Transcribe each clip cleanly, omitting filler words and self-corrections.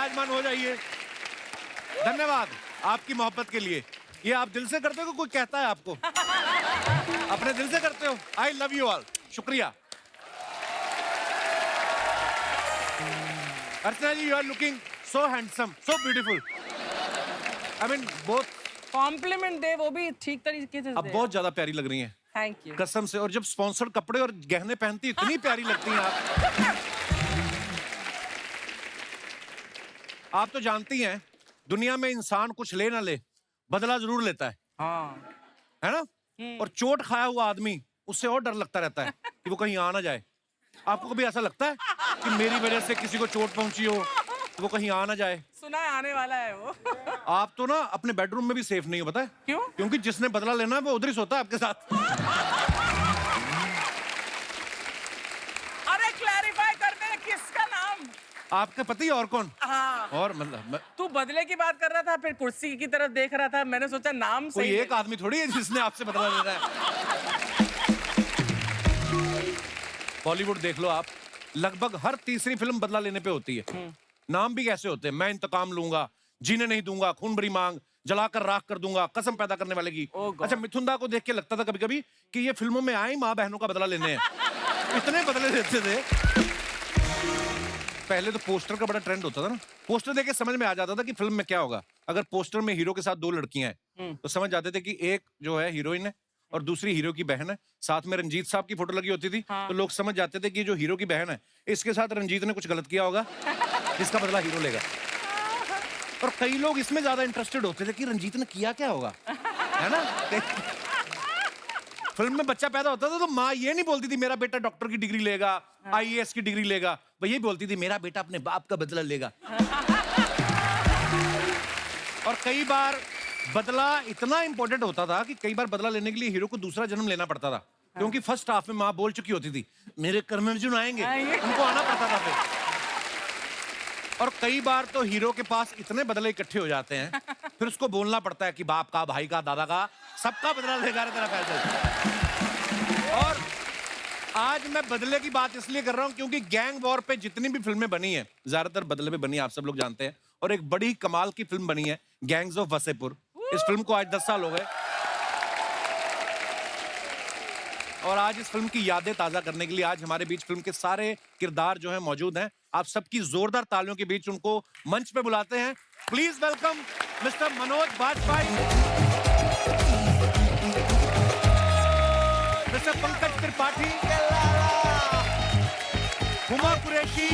विराजमान हो जाइए। धन्यवाद आपकी मोहब्बत के लिए। ये आप दिल से करते हो कि कोई कहता है आपको? अपने दिल से करते हो? I love you all. शुक्रिया। Archana ji, you are looking so handsome, so beautiful. I mean both. Compliment दे वो भी ठीक तरीके से अब बहुत ज्यादा प्यारी लग रही हैं, थैंक यू। कसम से। और जब स्पॉन्सर्ड कपड़े और गहने पहनती इतनी प्यारी लगती हैं आप। आप तो जानती हैं दुनिया में इंसान कुछ ले ना ले, बदला जरूर लेता है। हाँ। है ना? और चोट खाया हुआ आदमी, उससे और डर लगता रहता है कि वो कहीं आ ना जाए। आपको कभी ऐसा लगता है कि मेरी वजह से किसी को चोट पहुंची हो, वो कहीं आ ना जाए? सुना है आने वाला है वो। आप तो ना अपने बेडरूम में भी सेफ नहीं हो, पता है क्यों? क्योंकि जिसने बदला लेना है वो उधर ही सोता है आपके साथ। अरे क्लैरिफाई करते हैं किसका नाम? आपका पति और कौन? हाँ। और मतलब तू बदले की बात कर रहा था, फिर कुर्सी की तरफ देख रहा था, मैंने सोचा नाम कोई सही एक आदमी थोड़ी है जिसने आपसे बदला लेना है। बॉलीवुड देख लो आप, लगभग हर तीसरी फिल्म बदला लेने पे होती है। नाम भी कैसे होते हैं? मैं इंतकाम लूंगा, जीने नहीं दूंगा, खून भरी मांग, जलाकर राख कर दूंगा, कसम पैदा करने वाले की। Oh God. अच्छा, मिथुन दा को देख के लगता था कभी कभी कि ये फिल्मों में आए माँ बहनों का बदला लेने हैं। इतने बदले देते थे। पहले तो पोस्टर का बड़ा ट्रेंड होता था ना, पोस्टर देख के समझ में आ जाता था कि फिल्म में क्या होगा। अगर पोस्टर में हीरो के साथ दो लड़कियां हैं तो समझ जाते थे कि एक जो है हीरोइन है और दूसरी हीरो की बहन है। साथ में रंजीत साहब की फोटो लगी होती थी। हाँ। तो लोग समझ जाते थे कि जो हीरो की बहन है इसके साथ रंजीत ने कुछ गलत किया होगा, जिसका बदला हीरो लेगा। और कई लोग इसमें ज्यादा इंटरेस्टेड होते थे कि रंजीत ने किया क्या होगा, है ना? फिल्म में बच्चा पैदा होता था तो माँ ये नहीं बोलती थी मेरा बेटा डॉक्टर की डिग्री लेगा, आईएएस की डिग्री लेगा, वो ये बोलती थी मेरा बेटा अपने बाप का बदला लेगा। और कई बार बदला इतना इंपॉर्टेंट होता था कि कई बार बदला लेने के लिए हीरो को दूसरा जन्म लेना पड़ता था, क्योंकि फर्स्ट हाफ में माँ बोल चुकी होती थी मेरे कर्म अर्जुन आएंगे, उनको आना पड़ता था फिर। और कई बार तो हीरो के पास इतने बदले इकट्ठे हो जाते हैं फिर उसको बोलना पड़ता है कि बाप का, भाई का, दादा का, सबका बदला लेगा तेरा फैसला। और आज मैं बदले की बात इसलिए कर रहा हूं क्योंकि गैंग वॉर पे जितनी भी फिल्में बनी है ज्यादातर बदले पे बनी है, आप सब लोग जानते हैं। और एक बड़ी कमाल की फिल्म बनी है गैंग्स ऑफ वसेपुर। इस फिल्म को आज 10 साल हो गए और आज इस फिल्म की यादें ताजा करने के लिए आज हमारे बीच फिल्म के सारे किरदार जो हैं मौजूद हैं। आप सबकी जोरदार तालियों के बीच उनको मंच पे बुलाते हैं। Please welcome Mr Manoj Bajpayee, Mr Pankaj Tripathi, Huma Qureshi,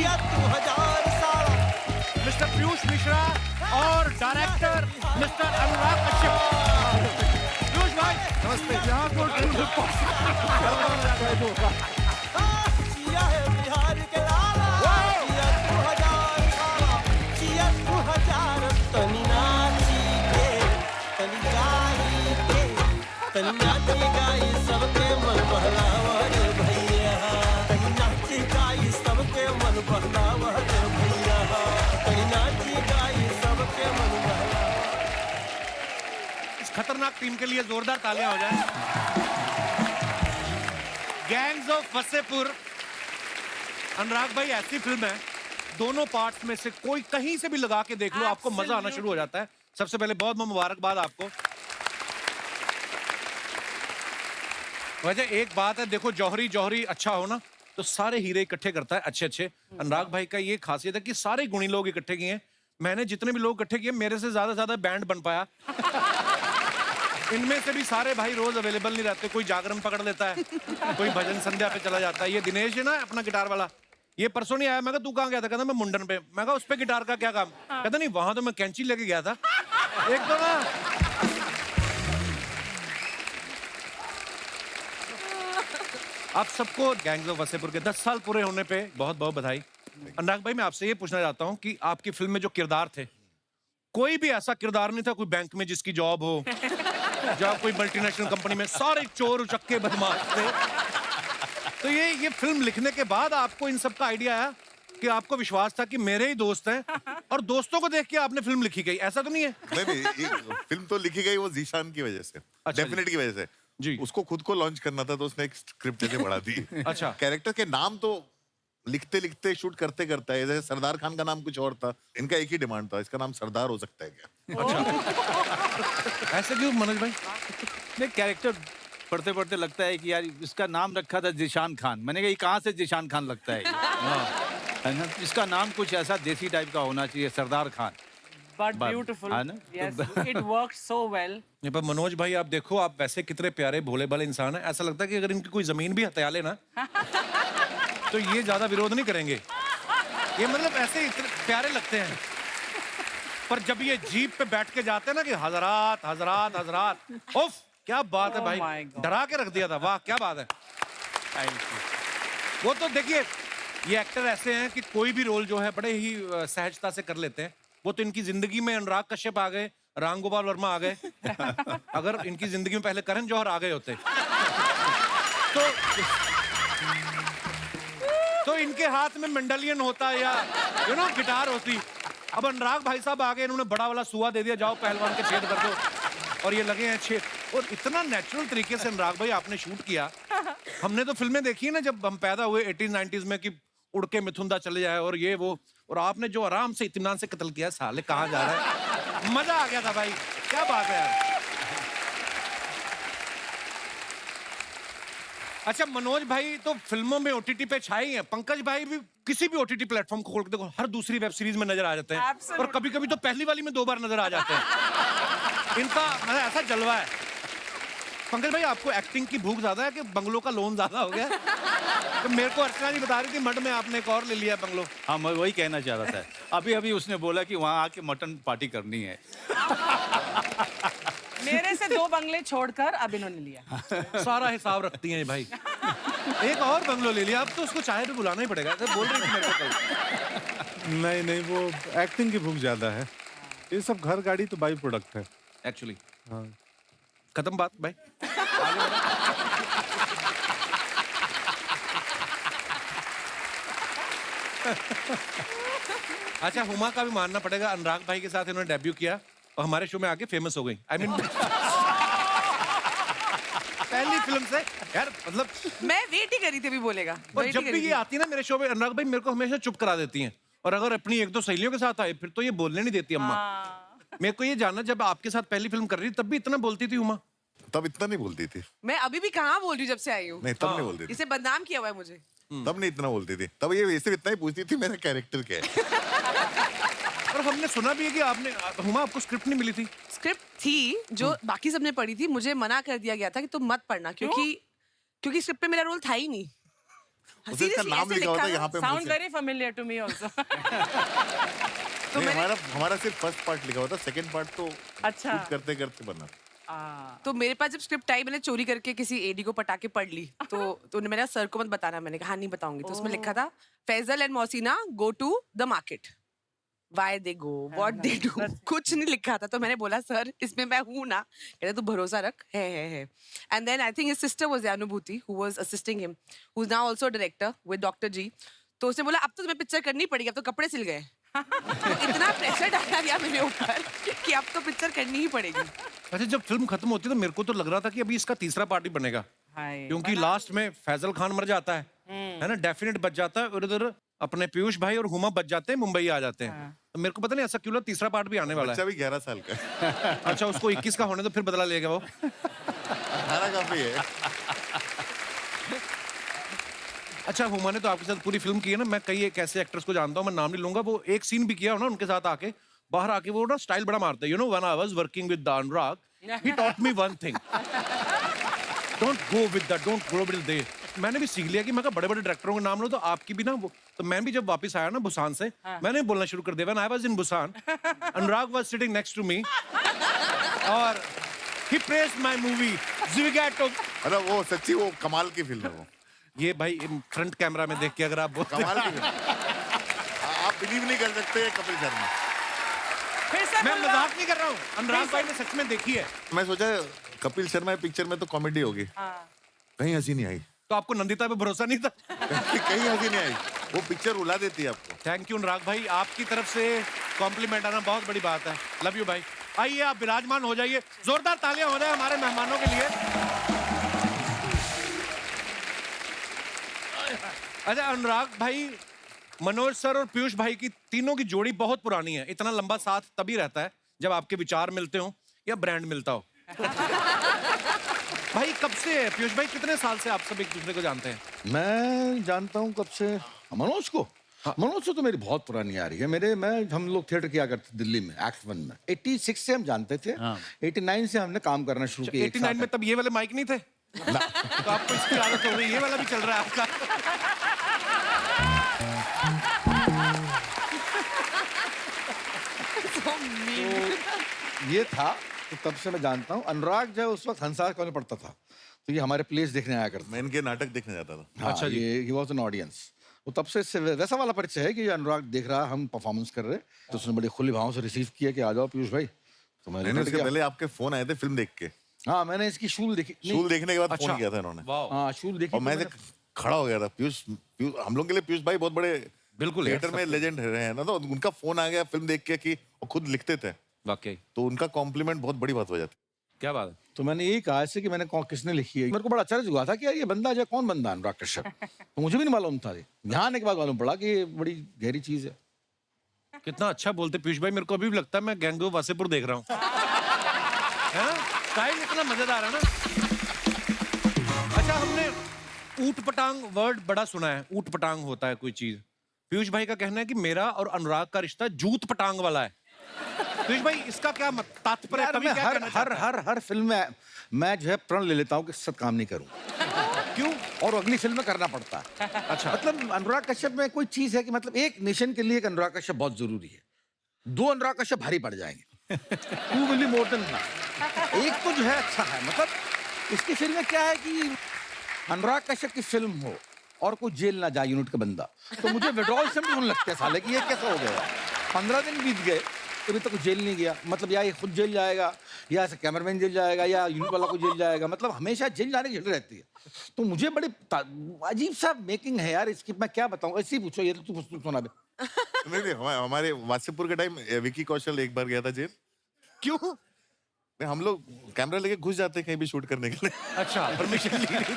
Mr Piyush Mishra और डायरेक्टर मिस्टर अनुराग कश्यप। पीयूष भाई नमस्ते। यहाँ को खतरनाक टीम के लिए जोरदार तालियां हो जाए। गैंग्स ऑफ वसेपुर, अनुराग भाई, ऐसी फिल्म है दोनों पार्ट्स में से कोई कहीं से भी लगा के देख लो आपको मजा आना शुरू हो जाता है। सबसे पहले बहुत बहुत मुबारकबाद आपको। वजह एक बात है, देखो जौहरी जौहरी अच्छा हो ना तो सारे हीरे इकट्ठे करता है अच्छे अच्छे। अनुराग भाई का ये खासियत है कि सारे गुणी लोग इकट्ठे किए हैं। मैंने जितने भी लोग इकट्ठे किए मेरे से ज्यादा बैंड बन पाया। इनमें से भी सारे भाई रोज अवेलेबल नहीं रहते, कोई जागरण पकड़ लेता है, कोई भजन संध्या पे चला जाता है। ये दिनेश है ना अपना गिटार वाला, ये परसों नहीं आया। मैं कहा तू कहाँ गया था? कहता मैं मुंडन पे। मैं कहा उस पे गिटार का क्या काम? कहता नहीं वहां तो मैं कैंची लेके गया था। एक तो ना आप सबको गैंग्स ऑफ वसेपुर के 10 साल पूरे होने पे बहुत बहुत बधाई। अनुराग भाई, मैं आपसे ये पूछना चाहता हूँ कि आपकी फिल्म में जो किरदार थे, कोई भी ऐसा किरदार नहीं था कोई बैंक में जिसकी जॉब हो, जब कोई मल्टीनेशनल कंपनी में, सारे चोर उचक्के बदमाश थे। तो ये फिल्म लिखने के बाद आपको इन सब का आइडिया आया कि आपको विश्वास था कि मेरे ही दोस्त हैं और दोस्तों को देख के आपने फिल्म लिखी गई, ऐसा तो नहीं है? नहीं, फिल्म तो लिखी गई वो जीशान की वजह से, अच्छा डेफिनेट की वजह से जी। उसको खुद को लॉन्च करना था तो उसने एक स्क्रिप्ट जैसे बढ़ा दी। अच्छा। कैरेक्टर के नाम तो लिखते लिखते शूट करते करता है। जैसे सरदार खान का नाम कुछ और था, इनका एक ही डिमांड था, इसका नाम सरदार हो सकता है क्या? ऐसे क्यों मनोज भाई? नहीं, कैरेक्टर पढ़ते पढ़ते लगता है कि यार इसका नाम रखा था जिशान खान। मैंने कहा ये कहाँ से जिशान खान लगता है है ना? इसका नाम कुछ ऐसा देसी टाइप का होना चाहिए, सरदार खान। But beautiful. है ना? Yes, it worked so well. ये पर मनोज भाई आप देखो, आप वैसे कितने प्यारे भोले भाले इंसान है। ऐसा लगता है कि अगर इनकी कोई जमीन भी हत्या ले ना तो ये ज्यादा विरोध नहीं करेंगे। ये मतलब ऐसे इतने प्यारे लगते हैं, पर जब ये जीप पे बैठ के जाते हैं ना कि हजरात हजरात हजरात, उफ क्या बात है Oh भाई, my God. डरा के रख दिया था। वाह क्या बात है। वो तो देखिए, ये एक्टर ऐसे हैं कि कोई भी रोल जो है बड़े ही सहजता से कर लेते हैं। वो तो इनकी जिंदगी में अनुराग कश्यप आ गए, राम गोपाल वर्मा आ गए। अगर इनकी जिंदगी में पहले करण जौहर आ गए होते तो इनके हाथ में मंडलियन होता या गिटार होती। अब अनुराग भाई साहब आ गए, इन्होंने बड़ा वाला सुआ दे दिया, जाओ पहलवान के छेद कर दो, और ये लगे हैं छेद। और इतना नेचुरल तरीके से अनुराग भाई आपने शूट किया। हमने तो फिल्में देखी है ना जब हम पैदा हुए 80s-90s में कि उड़ के मिथुंदा चले जाए और ये वो, और आपने जो आराम से इत्मीनान से कत्ल किया, साले कहाँ जा रहा है। मजा आ गया था भाई, क्या बात है यार। अच्छा मनोज भाई तो फिल्मों में ओटीटी पे छाए ही हैं। पंकज भाई भी किसी भी ओटीटी प्लेटफॉर्म को खोल के देखो, हर दूसरी वेब सीरीज में नजर आ जाते हैं। Absolutely. और कभी कभी तो पहली वाली में 2 बार नजर आ जाते हैं। इनका मतलब ऐसा जलवा है। पंकज भाई आपको एक्टिंग की भूख ज्यादा है कि बंगलों का लोन ज्यादा हो गया? तो मेरे को अर्चना जी बता रही थी मड में आपने एक और ले लिया बंगलो। हाँ, मैं वही कहना चाह रहा था। अभी अभी उसने बोला कि वहाँ आके मटन पार्टी करनी है। मेरे से 2 बंगले छोड़कर अब इन्होंने लिया। सारा हिसाब रखती हैं ये भाई। एक और बंगलो ले लिया, अब तो उसको चाहे तो बुलाना ही पड़ेगा। तो बोल रही थी मेरे को कल। नहीं नहीं, वो एक्टिंग की भूख ज्यादा है। ये सब घर गाड़ी तो बाई प्रोडक्ट है एक्चुअली। हाँ। खत्म बात भाई। अच्छा हुमा का भी मानना पड़ेगा, अनुराग भाई के साथ इन्होंने डेब्यू किया और हमारे शो में आके फेमस हो गई। आई मीन पहली फिल्म से यार, मतलब मैं वेट ही करी थी अभी बोलेगा। और wait जब ही भी करी ये थी। आती है ना मेरे शो में, अनुराग भाई मेरे को हमेशा चुप करा देती हैं। और अगर अपनी 1-2 सहेलियों के साथ आए फिर तो ये बोलने नहीं देती अम्मा। मेरे को ये जानना, जब आपके साथ पहली फिल्म कर रही तब भी इतना बोलती थी उमा? तब इतना नहीं बोलती थी। मैं अभी भी कहाँ बोल रही हूँ जब से आई हूँ। नहीं, तब नहीं बोलती थी। इसे बदनाम किया हुआ है मुझे। तब नहीं इतना बोलती थी। तब ये सिर्फ इतना ही पूछती थी मेरा कैरेक्टर क्या है। और हमने सुना भी है कि आपने, हुमा आपको स्क्रिप्ट नहीं मिली थी? स्क्रिप्ट थी जो बाकी सबने पढ़ी थी, मुझे मना कर दिया गया था कि तुम मत पढ़ना, क्योंकि स्क्रिप्ट में मेरा रोल था ही नहीं। उसमें इसका Seriously, नाम ऐसे लिखा होता है लिखा यहाँ पे Sound मुझसे। very familiar to me also. तो मैंने हमारा सिर्फ फर्स्ट पार्ट लिखा होता, सेकंड पार्ट तो अच्छा। शूट करते करते बना। तो मेरे पास जब स्क्रिप्ट आई, मैंने चोरी करके किसी एडी को पटा के पढ़ ली। तो मैंने सर को मत बताना, मैंने कहा हाँ नहीं बताऊंगी। तो उसमें लिखा था Faisal and Mausina go to the market, why they go, what they do, कुछ नहीं लिखा था। तो मैंने बोला सर इसमें मैं हूँ ना? कहते तू भरोसा रख, है। And then I think his sister was Anubhuti, who was assisting him, who is now also director with doctor ji. तो उसने बोला अब तो तुम्हें पिक्चर करनी पड़ेगी, अब तो कपड़े सिल गए। तो इतना प्रेशर डाला गया मेरे ऊपर कि अब तो पिक्चर करनी ही पड़ेगी। अच्छा जब फिल्म खत्म होती है तो मेरे को तो लग रहा था कि अभी इसका तीसरा पार्ट ही बनेगा, क्योंकि लास्ट में फैजल खान मर जाता है ना, डेफिनेट बच जाता है, और इधर अपने पीयूष भाई और हुमा बच जाते हैं, मुंबई आ जाते हैं। तो मेरे को पता नहीं ऐसा क्यों लगा तीसरा पार्ट भी आने वाला बच्चा है। भी 11 साल का है। अच्छा उसको 21 का होने तो फिर बदला लेगा वो। 18 काफी है। अच्छा हुमा ने तो आपके साथ पूरी फिल्म की है ना, मैं कई एक ऐसे एक्टर्स को जानता हूँ, मैं नाम नहीं लूंगा, वो एक सीन भी किया हो ना उनके साथ आके, बाहर आके वो ना स्टाइल बड़ा मारते हैं। You know when I was working with Anurag, he taught me one thing, don't go with that, don't go with they. मैंने भी सीख लिया कि मैं बड़े बड़े डायरेक्टरों के नाम लो तो आपकी भी ना वो। तो मैं भी जब वापस आया ना बुसान से, मैंने बोलना शुरू कर दिया, when I was in Busan Anurag was sitting next to me और he praised my movie Zwigato. अरे वो सच्ची वो कमाल की फिल्म है वो। ये भाई फ्रंट कैमरा में देख के अगर आप बोलते कमाल की फिल्म। आप बिलीव नहीं कर सकते कपिल शर्मा। फिर से मैं बोलो। मजाक नहीं कर रहा हूँ, अनुराग भाई ने सच में देखी है। मैं सोचा कपिल शर्मा पिक्चर में तो कॉमेडी होगी, कहीं हंसी नहीं आई। तो आपको नंदिता पे भरोसा नहीं था? कहीं हंसी नहीं आई। वो पिक्चर रुला देती है आपको। थैंक यू अनुराग भाई, आपकी तरफ से कॉम्प्लीमेंट आना बहुत बड़ी बात है। लव यू भाई। आइए आप विराजमान हो जाइए, जोरदार तालियां हो जाए हमारे मेहमानों के लिए। अच्छा अनुराग भाई, मनोज सर और पीयूष भाई की तीनों की जोड़ी बहुत पुरानी है। इतना लंबा साथ तभी रहता है जब आपके विचार मिलते हो या ब्रांड मिलता हो। भाई कब से है पीयूष भाई, कितने साल से आप सब एक दूसरे को जानते हैं? मैं जानता हूँ कब से मनोज को। मनोज से तो मेरी बहुत पुरानी आ रही है। हम लोग थिएटर किया करते दिल्ली में, एक्ट 1 में। 86 से हम जानते थे। 89 से हमने काम करना शुरू किया। 89 में तब ये वाले माइक नहीं थे? तो आपको इसकी आदत हो गई, ये वाला भी चल रहा है आपका। ये था तो तब से मैं जानता हूँ। अनुराग जो है उस वक्त हंसार कॉलेज पढ़ता था, तो ये हमारे प्लेस देखने आया करता। मैं इनके नाटक देखने जाता था। हाँ, अच्छा जी, ही वाज एन ऑडियंस। वो तब से इससे वैसा वाला परिचय है कि अनुराग देख रहा, हम परफॉर्मेंस कर रहे, तो उसने बड़े खुले भाव से रिसीव किया कि आ जाओ पीयूष भाई। तो मैंने उसके पहले आपके फोन आए थे फिल्म देख के। हाँ, मैंने इसकी शूल देखी। शूल देखने के बाद फोन किया था इन्होंने। हाँ, शूल देखी। और मैं खड़ा हो गया था। पीयूष, हम लोग के लिए पीयूष भाई बहुत बड़े बिल्कुल थिएटर में लेजेंड रहे हैं ना, तो उनका फोन आ गया फिल्म देख के कि वो खुद लिखते थे, वाकई तो उनका कॉम्प्लीमेंट बहुत बड़ी बात हो जाती। क्या बात है। तो मैंने यही कहा ऐसे कि मैंने किसने लिखी है। मेरे को बड़ा आश्चर्य हुआ था कि यार ये बंदा जो कौन बंदा है अनुराग कश्यप। तो मुझे भी नहीं मालूम था। यहाँ आने के बाद मालूम पड़ा कि ये बड़ी गहरी चीज है। कितना अच्छा बोलते पीयूष भाई, मेरे को अभी भी लगता है मैं गैंग ऑफ वासेपुर देख रहा हूँ। है ना, स्टाइल इतना मजेदार है ना। अच्छा, हमने ऊट पटांग वर्ड बड़ा सुना है। ऊट पटांग होता है कोई चीज। पीयूष भाई का कहना है कि मेरा और अनुराग का रिश्ता जूत पटांग वाला है। पीयूष भाई इसका क्या तात्पर्य है? मैं हर फिल्म में मैं जो है प्रण ले लेता हूँ कि सत काम नहीं करूँ। क्यों? और अगली फिल्म में करना पड़ता है। अच्छा, मतलब अनुराग कश्यप में कोई चीज है कि मतलब एक नेशन के लिए एक अनुराग कश्यप बहुत जरूरी है। 2 अनुराग कश्यप भारी पड़ जाएंगे। 2 will be more than enough। एक तो जो है अच्छा है, मतलब इसकी फिल्म में क्या है कि अनुराग कश्यप की फिल्म हो और कोई जेल ना जाए यूनिट का बंदा, तो मुझे विड्रॉल सिम्टम होने लगता है साले कि ये कैसा हो गया। 15 दिन बीत गए तो अभी तक जेल नहीं गया। मतलब या ये खुद जेल जाएगा, या ऐसे कैमरामैन जेल जाएगा, या यूनिट वाला को जेल जाएगा। मतलब हमेशा जेल जाने की झड़ रहती है। तो मुझे बड़ी अजीब सा मेकिंग है यार इसकी। मैं क्या बताऊं, ऐसे ही पूछो। ये तो तू सुना दे। नहीं, हमारे वासेपुर के टाइम विकी कौशल एक बार गया था जेल। क्यों? हम लोग कैमरा लेके घुस जाते हैं कहीं भी शूट करने के लिए। अच्छा, परमिशन ली नहीं।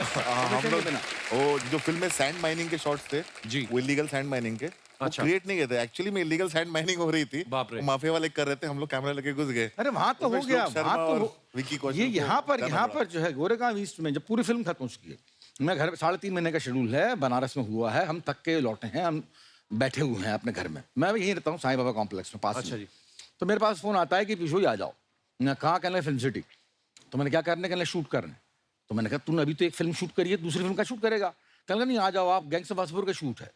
हम लोग वो जो फिल्म में सैंड माइनिंग के शॉट्स थे जी, वो इलीगल सैंड माइनिंग के क्रिएट नहीं किए थे। एक्चुअली में इलीगल सैंड माइनिंग हो रही थी, माफिया वाले कर रहे थे, हम लोग कैमरा लेके घुस गए। अरे वहां तो हो गया, वहां तो विकी कौशल। ये यहाँ पर जो है गोरेगांव ईस्ट में जब पूरी फिल्म खत्म हो चुकी है, मैं घर 3.5 महीने का शेड्यूल है, बनारस में हुआ है, हम थक के लौटे हैं, हम बैठे हुए हैं अपने घर में। मैं भी यहीं रहता हूँ साईं बाबा कॉम्प्लेक्स में पास। अच्छा जी। तो मेरे पास फोन आता है कि पीछू आ जाओ। मैं कहाँ? कहने फिल्म सिटी। तो मैंने क्या करने? कहने शूट करने। तो मैंने कहा तूने अभी तो एक फिल्म शूट करी है, दूसरी फिल्म का शूट करेगा? कहने नहीं, आ जाओ आप, गैंग्स ऑफ वासेपुर का शूट है।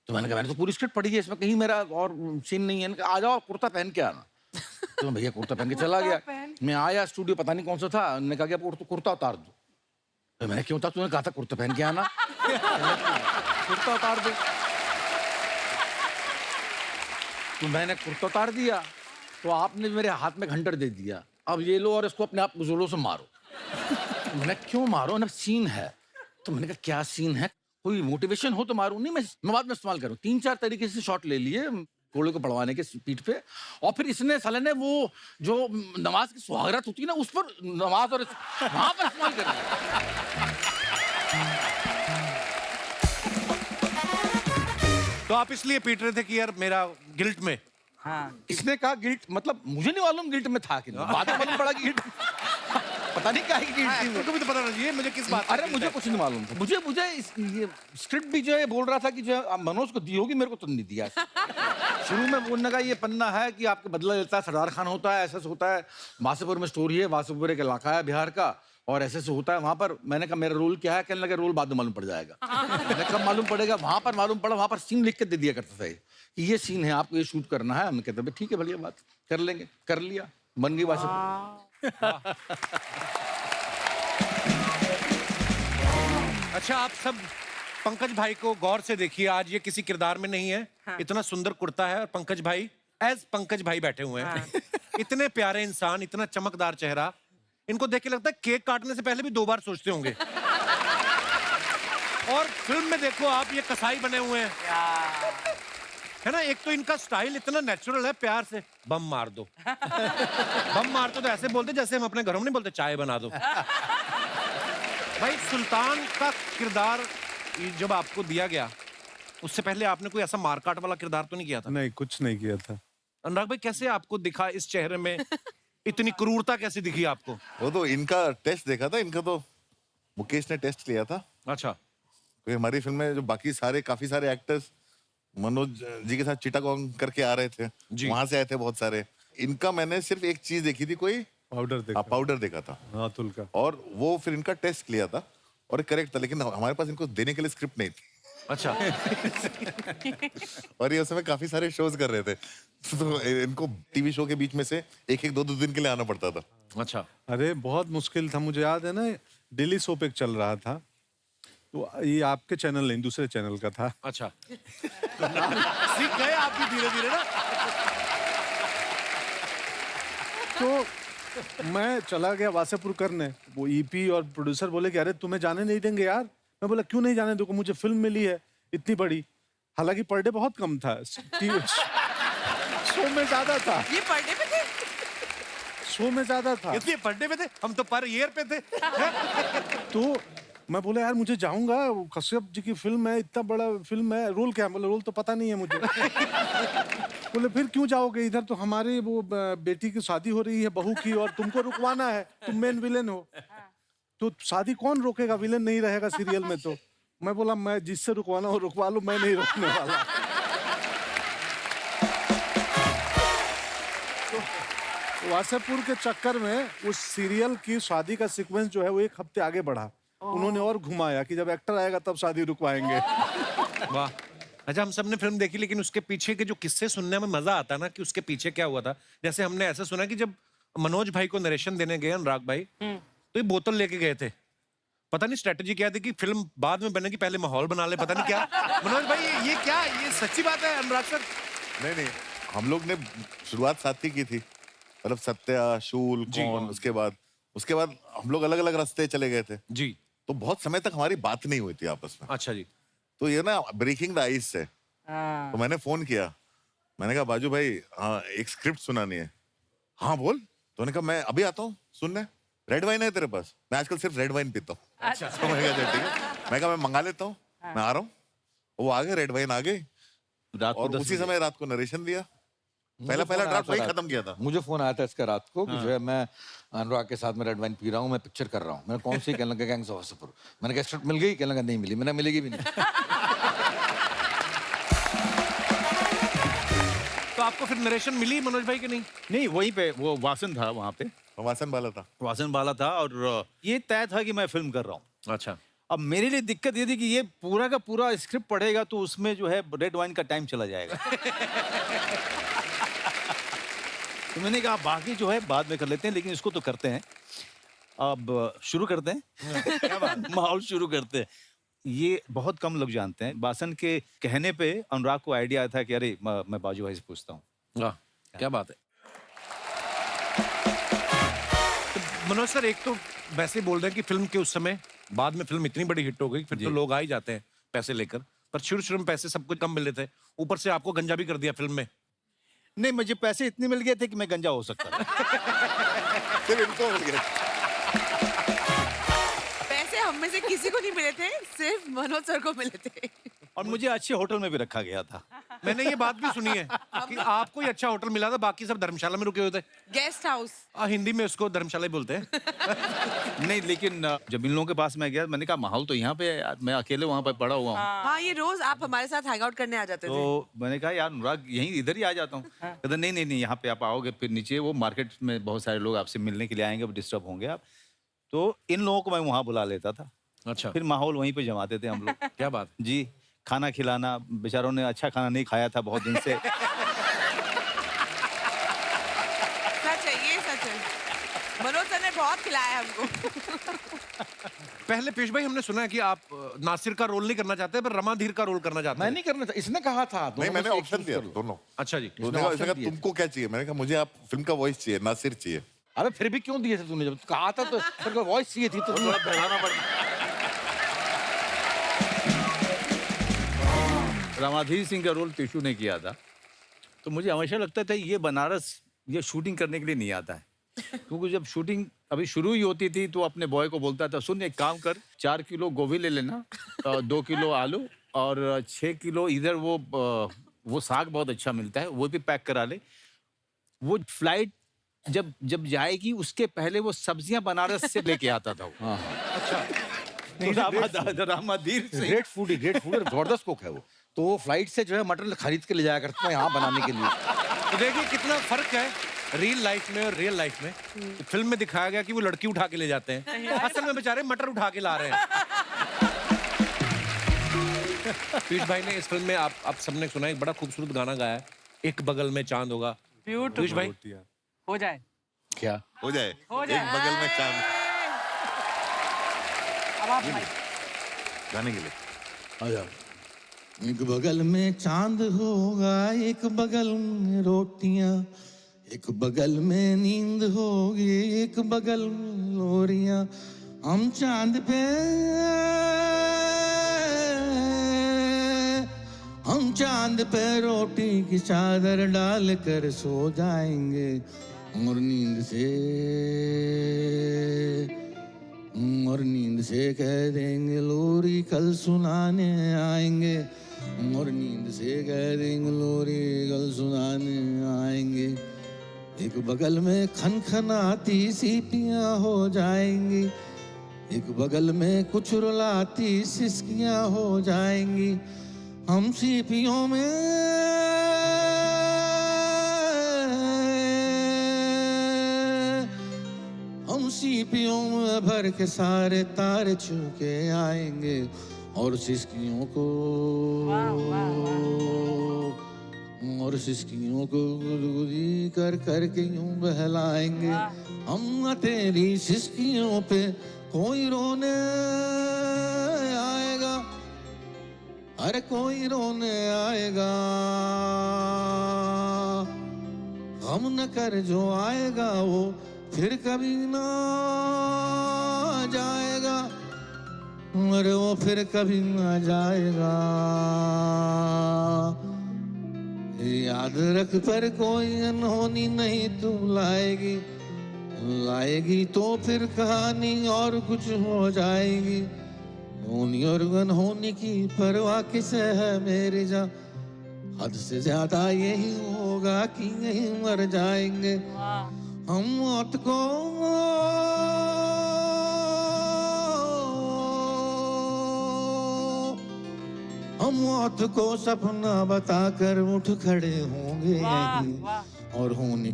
तो मैंने कहा मैंने तो पूरी स्क्रिप्ट पढ़ी है, इसमें कहीं मेरा और सीन नहीं है। आ जाओ, कुर्ता पहन के आना। तो भैया कुर्ता पहन के चला गया। मैं आया स्टूडियो, पता नहीं कौन सा था, उन्होंने कहा कि आप कुर्ता उतार दो। तो मैंने क्यों? था तूने कहा था कुर्ता पहन के आना। कुर्ता उतार दो। तो मैंने कुर्ता उतार दिया, तो आपने मेरे हाथ में घंटर दे दिया, अब ये लो और इसको अपने आप जोरों से मारो। तो मैंने क्यों मारो ना, सीन है। तो मैंने कहा क्या सीन है, कोई मोटिवेशन हो तो मारूं। नहीं, मैं बाद में इस्तेमाल करूं। 3-4 तरीके से शॉट ले लिए घोड़े को पड़वाने के पीठ पे, और फिर इसने साले ने वो जो नमाज की सुहागरात होती है ना, उस पर नमाज और वहां पर इस्तेमाल कर लिया। तो आप इसलिए पीट रहे थे कि यार मेरा गिल्ट में। हाँ। इसने कहा गिल्ट, मतलब मुझे नहीं मालूम गिल्ट में था कि नहीं, बाद में मालूम पड़ा कि गिल्ट पता नहीं क्या है गिल्ट थी। तुमको भी तो पता चाहिए मुझे किस बात। अरे मुझे कुछ नहीं मालूम था। मुझे ये स्क्रिप्ट भी जो है बोल रहा था कि जो है मनोज को दी होगी, मेरे को तो नहीं दिया। शुरू में बोलने का ये पन्ना है कि आपके बदला लेता है, सरदार खान होता है, ऐसा होता है, वासेपुर में स्टोरी है, वासेपुर एक इलाका है बिहार का, और ऐसे से होता है वहां पर। मैंने कहा मेरा रोल क्या है? कहने लगा रोल बाद में मालूम पड़ जाएगा। मैंने कब मालूम पड़ेगा? वहां पर मालूम पड़ा, वहां पर सीन लिख के दे दिया करता था कि ये सीन है, आपको ये शूट करना है। हम कहते हैं ठीक है, बढ़िया बात, कर लेंगे। कर लिया, बन गई वासेपुर। अच्छा, आप सब पंकज भाई को गौर से देखिए। आज ये किसी किरदार में नहीं है। हाँ। इतना सुंदर कुर्ता है और पंकज भाई एज पंकज भाई बैठे हुए हैं। हाँ। इतने प्यारे इंसान, इतना चमकदार चेहरा, इनको देख के लगता है केक काटने से पहले भी 2 बार सोचते होंगे। और फिल्म में देखो आप, ये कसाई बने हुए हैं, है ना। एक तो इनका स्टाइल इतना नेचुरल है, प्यार से बम मार दो। बम मार दो तो ऐसे बोलते जैसे हम अपने घरों में नहीं बोलते चाय बना दो। भाई सुल्तान का किरदार जब आपको दिया गया उससे पहले आपने कोई ऐसा मारकाट वाला किरदार तो नहीं किया था? नहीं, कुछ नहीं किया था। अनुराग भाई, कैसे आपको दिखा इस चेहरे में इतनी क्रूरता कैसे दिखी आपको? वो तो इनका टेस्ट देखा था, इनका तो मुकेश ने टेस्ट लिया था। अच्छा। क्योंकि हमारी फिल्म में जो बाकी सारे काफी सारे एक्टर्स मनोज जी के साथ चिटागोंग करके आ रहे थे, वहां से आए थे बहुत सारे। इनका मैंने सिर्फ एक चीज देखी थी, कोई पाउडर देखा। पाउडर देखा था, हाँ, अतुल का। और वो फिर इनका टेस्ट लिया था और करेक्ट था, लेकिन हमारे पास इनको देने के लिए स्क्रिप्ट नहीं थी। अच्छा। और ये उस समय काफी सारे शोज कर रहे थे, तो इनको टीवी शो के बीच में से एक एक दो दो दिन के लिए आना पड़ता था। अच्छा। अरे बहुत मुश्किल था, मुझे याद है ना, डेली सोप एक चल रहा था, तो ये आपके चैनल नहीं, दूसरे चैनल का था। अच्छा। सीख गए आप भी धीरे धीरे ना। तो मैं चला गया वासेपुर करने, वो ईपी और प्रोड्यूसर बोले कि अरे तुम्हें जाने नहीं देंगे यार। मैं बोला क्यों नहीं जाने दूंगा, मुझे फिल्म मिली है इतनी बड़ी, हालांकि पर डे बहुत कम था, शो में ज्यादा था, ये पर डे पे थे? शो में ज्यादा था। इतने पढ़ने पे थे, हम तो पर ईयर पे थे। तो मैं बोला यार मुझे जाऊंगा, वो कश्यप जी की फिल्म है, इतना बड़ा फिल्म है, रोल क्या है? बोले रोल तो पता नहीं है मुझे। बोले फिर क्यों जाओगे, इधर तो हमारी वो बेटी की शादी हो रही है, बहू की, और तुमको रुकवाना है, तुम मेन विलेन हो, तो शादी कौन रोकेगा, विलेन नहीं रहेगा सीरियल में। तो मैं बोला मैं जिससे रुकवाना हो रुकवा लो, मैं नहीं रोकने वाला। तो वासेपुर के चक्कर में उस सीरियल की शादी का सीक्वेंस जो है वो एक हफ्ते आगे बढ़ा। उन्होंने और घुमाया कि जब एक्टर आएगा तब शादी रुकवाएंगे। वाह। अच्छा, हम सबने फिल्म देखी, लेकिन उसके पीछे के जो किस्से सुनने में मजा आता ना, कि उसके पीछे क्या हुआ था। जैसे हमने ऐसा सुना कि जब मनोज भाई को नरेशन देने गए अनुराग भाई, तो ये बोतल लेके गए थे। पता नहीं स्ट्रेटजी क्या थी कि फिल्म बाद में बनेगी, पहले माहौल बना ले, पता नहीं क्या। मनोज भाई, ये क्या, ये सच्ची बात है अनुराग सर? नहीं नहीं, हम लोग ने शुरुआत साथ ही की थी, मतलब सत्या, शूल, कौन, उसके बाद हम लोग अलग अलग रास्ते चले गए थे जी। तो बहुत समय तक हमारी बात नहीं हुई थी आपस में। अच्छा जी। तो ये ना ब्रेकिंग द आइस है। तो मैंने फोन किया, मैंने कहा बाजू भाई, हाँ एक स्क्रिप्ट सुनानी है। हाँ बोल। तो उन्होंने कहा मैं अभी आता हूँ सुनने, रेड वाइन है तेरे पास? मैं आजकल सिर्फ रेड वाइन पीता हूँ। अच्छा। तो मैंने कहा ठीक है, मैं कहा मैं मंगा लेता हूँ, मैं आ रहा हूँ। वो आ गए, रेड वाइन आ गई, और उसी समय रात को नरेशन दिया। पहला ड्राफ्ट वही खत्म किया था। मुझे फोन आया था इसका रात को कि जो है मैं अनुराग के साथ में रेड वाइन पी रहा हूँ, मैं पिक्चर कर रहा हूँ। मैंने कौन सी? कहने लगा गैंग्स ऑफ वासेपुर। मैंने कहा स्क्रिप्ट मिल गई? कहने लगा नहीं मिली। मैंने मिलेगी भी नहीं। तो आपको फिर नरेशन मिली मनोज भाई की? नहीं नहीं, वहीं पे वो वासन था, वहाँ पे वासन वाला था। वासन वाला था, और ये तय था कि मैं फिल्म कर रहा हूँ। अच्छा। अब मेरे लिए दिक्कत ये थी कि ये पूरा का पूरा स्क्रिप्ट पढ़ेगा तो उसमें जो है रेड वाइन का टाइम चला जाएगा। तो मैंने कहा बाकी जो है बाद में कर लेते हैं, लेकिन इसको तो करते हैं। अब शुरू करते हैं। माहौल शुरू करते हैं। ये बहुत कम लोग जानते हैं, वासन के कहने पे अनुराग को आइडिया आया था कि अरे मैं बाजू भाई से पूछता हूँ। वाह, क्या बात है। तो मनोज सर, एक तो वैसे ही बोल रहे हैं कि फिल्म के उस समय, बाद में फिल्म इतनी बड़ी हिट हो गई, फिर तो लोग आ ही जाते हैं पैसे लेकर, पर शुरू में पैसे सब कुछ कम मिल रहे थे, ऊपर से आपको गंजा भी कर दिया फिल्म में। नहीं, मुझे पैसे इतने मिल गए थे कि मैं गंजा हो सकता था। फिर इनको मिल गया। पैसे हम में से किसी को नहीं मिले थे, सिर्फ मनोज सर को मिले थे। और मुझे अच्छे होटल में भी रखा गया था। मैंने ये बात भी सुनी है कि आपको ही अच्छा होटल मिला था, बाकी सब धर्मशाला में रुके हुए थे। Guest house. हिंदी में उसको धर्मशाला ही बोलते हैं। नहीं, लेकिन जब इन लोगों के पास मैं गया, मैंने कहा माहौल तो यहाँ पे है यार, मैं अकेले वहाँ पे पड़ा हुआ हूँ। हाँ, ये रोज आप हमारे साथ हैंग आउट करने आ जाते थे। तो मैंने कहा यार अनुराग, यहीं इधर ही आ जाता हूँ। कहता नहीं, यहाँ पे आप आओगे, फिर नीचे वो मार्केट में बहुत सारे लोग आपसे मिलने के लिए आएंगे, डिस्टर्ब होंगे आप। तो इन लोगों को मैं वहाँ बुला लेता था। अच्छा। फिर माहौल वहीं पे जमाते थे हम लोग। क्या बात जी। खाना खिलाना, बेचारों ने अच्छा खाना नहीं खाया था बहुत दिन से। सच है, ये सच है। मनोज सर ने बहुत खिलाया हमको। पहले पेश भाई, हमने सुना है कि आप नासिर का रोल नहीं करना चाहते, पर रमाधीर का रोल करना चाहते मैं हैं। नहीं करना था, इसने कहा था। नहीं, मैंने दोनों में से एक ऑप्शन चूज दिया कर लो। दोनों। अच्छा जी। उसने कहा ऑप्शन दिए तुमको क्या चाहिए? मैंने कहा मुझे आप फिल्म का वॉइस चाहिए, नासिर चाहिए। अरे फिर भी क्यों दिए थे तूने? जब कहा था तो तेरे को वॉइस चाहिए थी तो तूने बढ़ाना पड़ता। रामाधीर सिंह का रोल टिशू ने किया था, तो मुझे हमेशा लगता था ये बनारस ये शूटिंग करने के लिए नहीं आता है, क्योंकि जब शूटिंग अभी शुरू ही होती थी तो अपने बॉय को बोलता था, सुन एक काम कर, 4 किलो गोभी ले लेना, 2 किलो आलू और 6 किलो इधर वो साग बहुत अच्छा मिलता है, वो भी पैक करा ले। वो फ्लाइट जब जब जाएगी उसके पहले वो सब्जियां बनारस से लेके आता था वो। रामाधीर से ग्रेट फूड और जबरदस्त कुक है वो। तो वो फ्लाइट से जो है मटन खरीद के ले जाया करता है यहाँ बनाने के लिए। तो देखिए कितना फर्क है रियल लाइफ में और रियल लाइफ में। फिल्म में दिखाया गया कि वो लड़की उठा के ले जाते हैं, असल में बेचारे मटर उठा के ला रहे हैं। पीयूष भाई ने इस फिल्म में आप सबने सुना एक बड़ा खूबसूरत गाना गाया है, एक बगल में चांद होगा। पीयूष भाई हो जाए क्या हो जाए हो जाए। एक बगल में चांद अब आप भाई गाने के लिए। आजा। एक बगल में चांद होगा, एक बगल में रोटियां, एक बगल में नींद होगी, एक बगल में लोरियां। हम चांद पे रोटी की चादर डाल कर सो जाएंगे और नींद से कह देंगे लोरी कल सुनाने आएंगे, और नींद से कह देंगे लोरी कल सुनाने आएंगे। एक बगल में खनखनाती सीपियां हो जाएंगी, एक बगल में कुछ रुलाती सिसकियां हो जाएंगी। हम सीपियों में भर के सारे तारे छू के आएंगे और सिसकियों को गुदगुदी कर करके यूं बहलाएंगे। हम तेरी सिसकियों पे कोई रोने आएगा, अरे कोई रोने आएगा। हम न कर जो आएगा वो फिर कभी ना जाएगा, अरे वो फिर कभी ना जाएगा। याद रख पर कोई अनहोनी नहीं तू लाएगी तो फिर कहानी और कुछ हो जाएगी। होनी और अनहोनी की परवाह किसे है मेरी जान, हद से ज्यादा यही होगा कि यही मर जाएंगे। हम मौत को सपना बताकर उठ खड़े होंगे यहीं, और होनी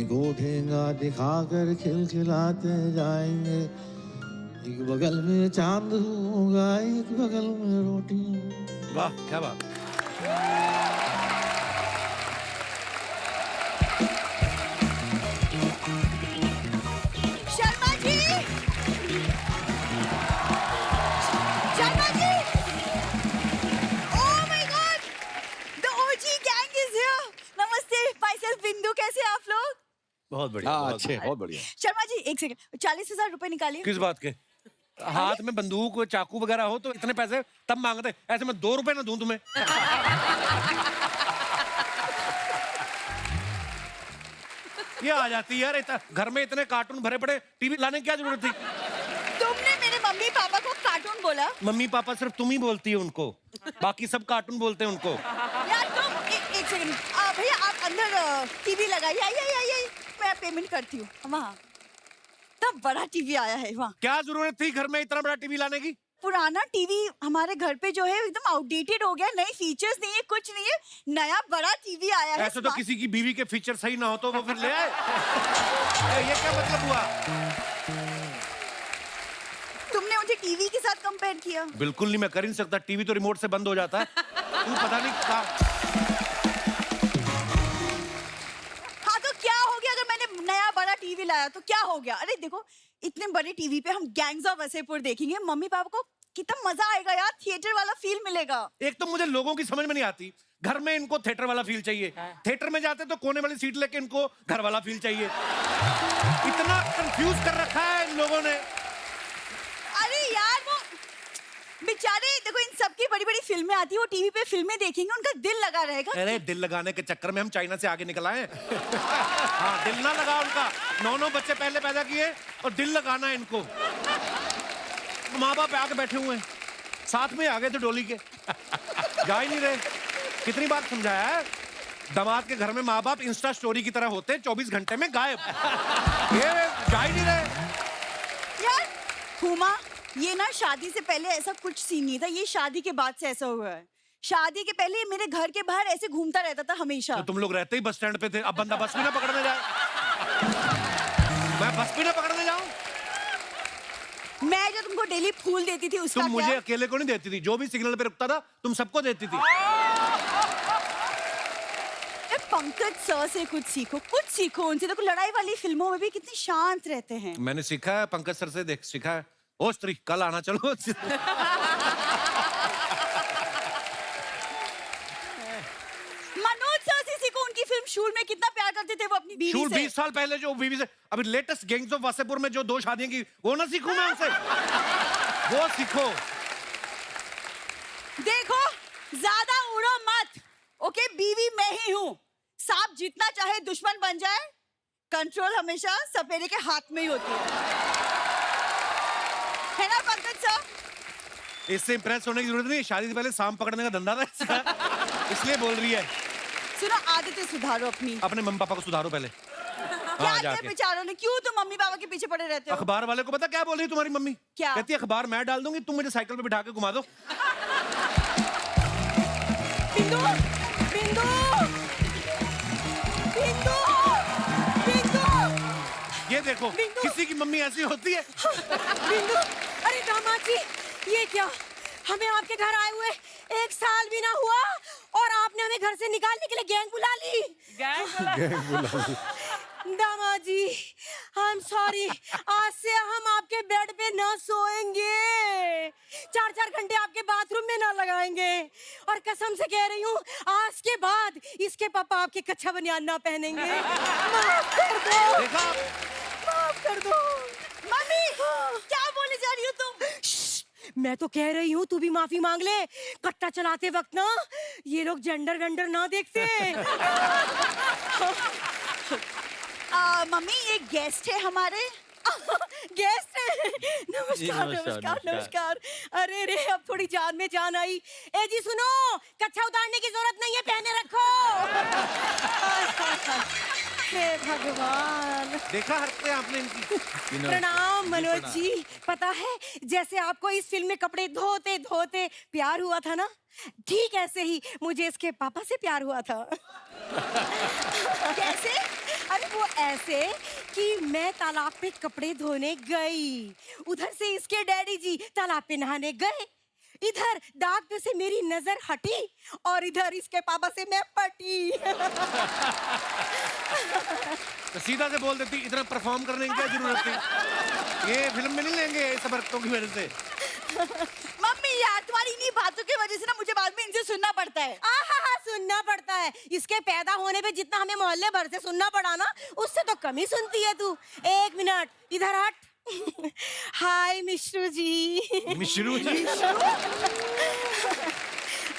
को ठेंगा दिखाकर खिलखिलाते जाएंगे। एक बगल में चांद होगा, एक बगल में रोटी। वाह क्या बात। Sharma ji, Sharma ji, oh my god, the OG gang is here. नमस्ते, माय सेल्फ बिंदु, कैसे हैं आप लोग? बहुत बढ़िया। हाँ अच्छे, बहुत बढ़िया। शर्मा जी एक सेकंड, 40,000 रुपए निकालिए। किस बात के? हाथ में बंदूक चाकू वगैरह हो तो इतने पैसे तब मांगते, ऐसे मैं 2 रुपए ना दूं तुम्हें। ये आ जाती यार, घर में इतने कार्टून भरे पड़े, टीवी लाने की क्या जरूरत थी? तुमने मेरे मम्मी पापा को कार्टून बोला? मम्मी पापा सिर्फ तुम ही बोलती है उनको, बाकी सब कार्टून बोलते हैं उनको। यार तुम एक सेकंड, भैया आप अंदर टीवी लगाइए, आइए, मैं पेमेंट करती हूँ। वहाँ तब बड़ा टीवी आया है वहाँ। क्या जरूरत थी घर में इतना बड़ा टीवी लाने की? पुराना टीवी हमारे घर पे जो है एकदम आउटडेटेड हो गया, नए फीचर्स नहीं है, कुछ नहीं है, नया बड़ा टीवी आया है। ऐसे तो किसी की बीवी के फीचर सही ना हो तो वो फिर ले आए। ये क्या मतलब हुआ? तुमने मुझे टीवी के साथ कंपेयर किया। बिल्कुल नहीं, मैं कर ही नहीं सकता, टीवी तो रिमोट से बंद हो जाता है। तू पता नहीं क्या। हाँ तो क्या हो गया अगर मैंने नया बड़ा टीवी लाया तो क्या हो गया? अरे देखो इतने बड़े टीवी पे हम गैंग्स ऑफ वसेपुर देखेंगे, मम्मी पापा को कितना मजा आएगा यार, थिएटर वाला फील मिलेगा। एक तो मुझे लोगों की समझ में नहीं आती, घर में इनको थिएटर वाला फील चाहिए, थिएटर में जाते तो कोने वाली सीट लेके इनको घर वाला फील चाहिए। इतना कंफ्यूज कर रखा है इन लोगों ने। अरे यार वो बेचारे देखो, इन सबकी बड़ी बड़ी फिल्में आती है, वो टीवी पे फिल्में देखेंगे, उनका दिल लगा रहेगा। अरे दिल लगाने के चक्कर में हम चाइना से आगे निकल आए। हाँ दिल ना लगा उनका, 9 बच्चे पहले पैदा किए और दिल लगाना है इनको। माँ बाप आके बैठे हुए हैं, साथ में आ गए थे डोली के, जा ही नहीं रहे। कितनी बार समझाया है, दामाद के घर में माँ बाप इंस्टा स्टोरी की तरह होते हैं, 24 घंटे में गायब। ये जा ही नहीं रहे। यार हुमा, ये ना शादी से पहले ऐसा कुछ सीन नहीं था, ये शादी के बाद से ऐसा हुआ है। शादी के पहले ये मेरे घर के बाहर ऐसे घूमता रहता था हमेशा। तो तुम लोग रहते ही बस स्टैंड पे थे, अब बंदा बस भी ना पकड़ने जाए। मैं बस भी ना पकड़ने जाऊं। मैं जो तुमको डेली फूल देती थी उसका तुम मुझे क्या? अकेले को नहीं देती थी, जो भी सिग्नल पे रुकता था तुम सबको देती थी। पंकज सर से कुछ सीखो उनसे। देखो लड़ाई वाली फिल्मों में भी कितने शांत रहते हैं। मैंने सीखा है पंकज सर से, देख सीखा है। ओ स्त्री कल आना चलो। मनोज सर से सीखो, उनकी फिल्म शूल में कितना प्यार करते थे वो अपनी बीवी शूल से। 20 साल पहले जो बीवी से, अभी लेटेस्ट गैंग्स ऑफ वासेपुर में जो 2 शादियां की, वो ना सीखूं मैं उनसे? वो सीखो। देखो ज्यादा उड़ो मत, ओके? बीवी मैं ही हूँ। सांप जितना चाहे दुश्मन बन जाए, कंट्रोल हमेशा सपेरे के हाथ में ही होती है ना पंकज सर? इससे इंप्रेस होने की जरूरत नहीं, शादी से पहले सांप पकड़ने का धंधा था इसका। इसलिए बोल रही है। सुनो, आदतें सुधारो अपनी। अपने मम्मी पापा को सुधारो पहले। क्या किया जाके बेचारों ने? क्यों तुम मम्मी पापा के पीछे पड़े रहते हो? अखबार वाले को पता क्या बोल रही है तुम्हारी मम्मी? क्या? कहती है अखबार मैं डाल दूंगी, तुम मुझे साइकिल पे बिठा के घुमा दो। बिंदु, बिंदु, बिंदु, बिंदु, ये देखो, किसी की मम्मी ऐसी होती है। बिंदु, अरे दामाद जी, ये क्या? हमें आपके घर आए हुए 1 साल भी ना हुआ और आपने हमें घर से निकालने के लिए गैंग बुला ली। दामाद जी, आई एम सॉरी, आज से हम आपके बेड पे ना सोएंगे, 4-4 घंटे आपके बाथरूम में ना लगाएंगे, और कसम से कह रही हूँ, आज के बाद इसके पापा आपके कच्चा बनियान ना पहनेंगे। माफ कर दो, देखा? माफ कर दो। मम्मी क्या बोले जा रही हो तुम? मैं तो कह रही हूँ तू भी माफी मांग ले। कट्टा चलाते वक्त ना ये लोग जेंडर वेंडर ना देखते। मम्मी ये गेस्ट है हमारे। गेस्ट है? नमस्कार नमस्कार नमस्कार। अरे रे, अब थोड़ी जान में जान आई। ए जी सुनो, कच्छा उतारने की जरूरत नहीं है, पहने रखो। हे भगवान। देखा हरकतें आपने इनकी? प्रणाम मनोज जी। पता है, जैसे आपको इस फिल्म में कपड़े धोते धोते प्यार हुआ था ना, ठीक ऐसे ही मुझे इसके पापा से प्यार हुआ था। कैसे? अरे वो ऐसे कि मैं तालाब पे कपड़े धोने गई, उधर से इसके डैडी जी तालाब पे नहाने गए, इधर दाग पे से मेरी नजर हटी और इधर इसके पापा से मैं पटी। तो सीधा से बोल देती, इतना परफॉर्म करने की क्या जरूरत थी? ये फिल्म में नहीं लेंगे सब हरकतों की वजह से। मम्मी यार, तुम्हारी इन्हीं बातों की वजह से ना मुझे बाद में इनसे सुनना पड़ता है। आहा, सुनना पड़ता है। इसके पैदा होने पे जितना हमें मोहल्ले भर से सुनना पड़ा ना, उससे तो कम ही सुनती है तू। 1 मिनट इधर हट। हाय मिश्रू जी। मिश्रू जी?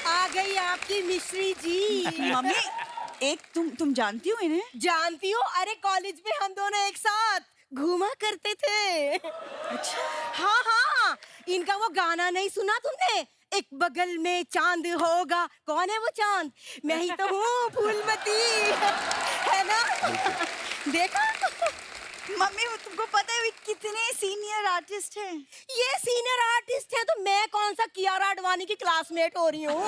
आ गई आपकी मिश्री जी। मम्मी एक तुम जानती हो इन्हें? जानती हो? अरे कॉलेज में हम दोनों एक साथ घूमा करते थे। अच्छा। हाँ हाँ, इनका वो गाना नहीं सुना तुमने? एक बगल में चांद होगा। कौन है वो चांद? मैं ही तो हूँ, फूलमती, है ना? देखा? मम्मी वो तुमको पता है कितने सीनियर आर्टिस्ट हैं? ये सीनियर आर्टिस्ट है तो मैं कौन सा कियारा आडवाणी की क्लासमेट हो रही हूँ?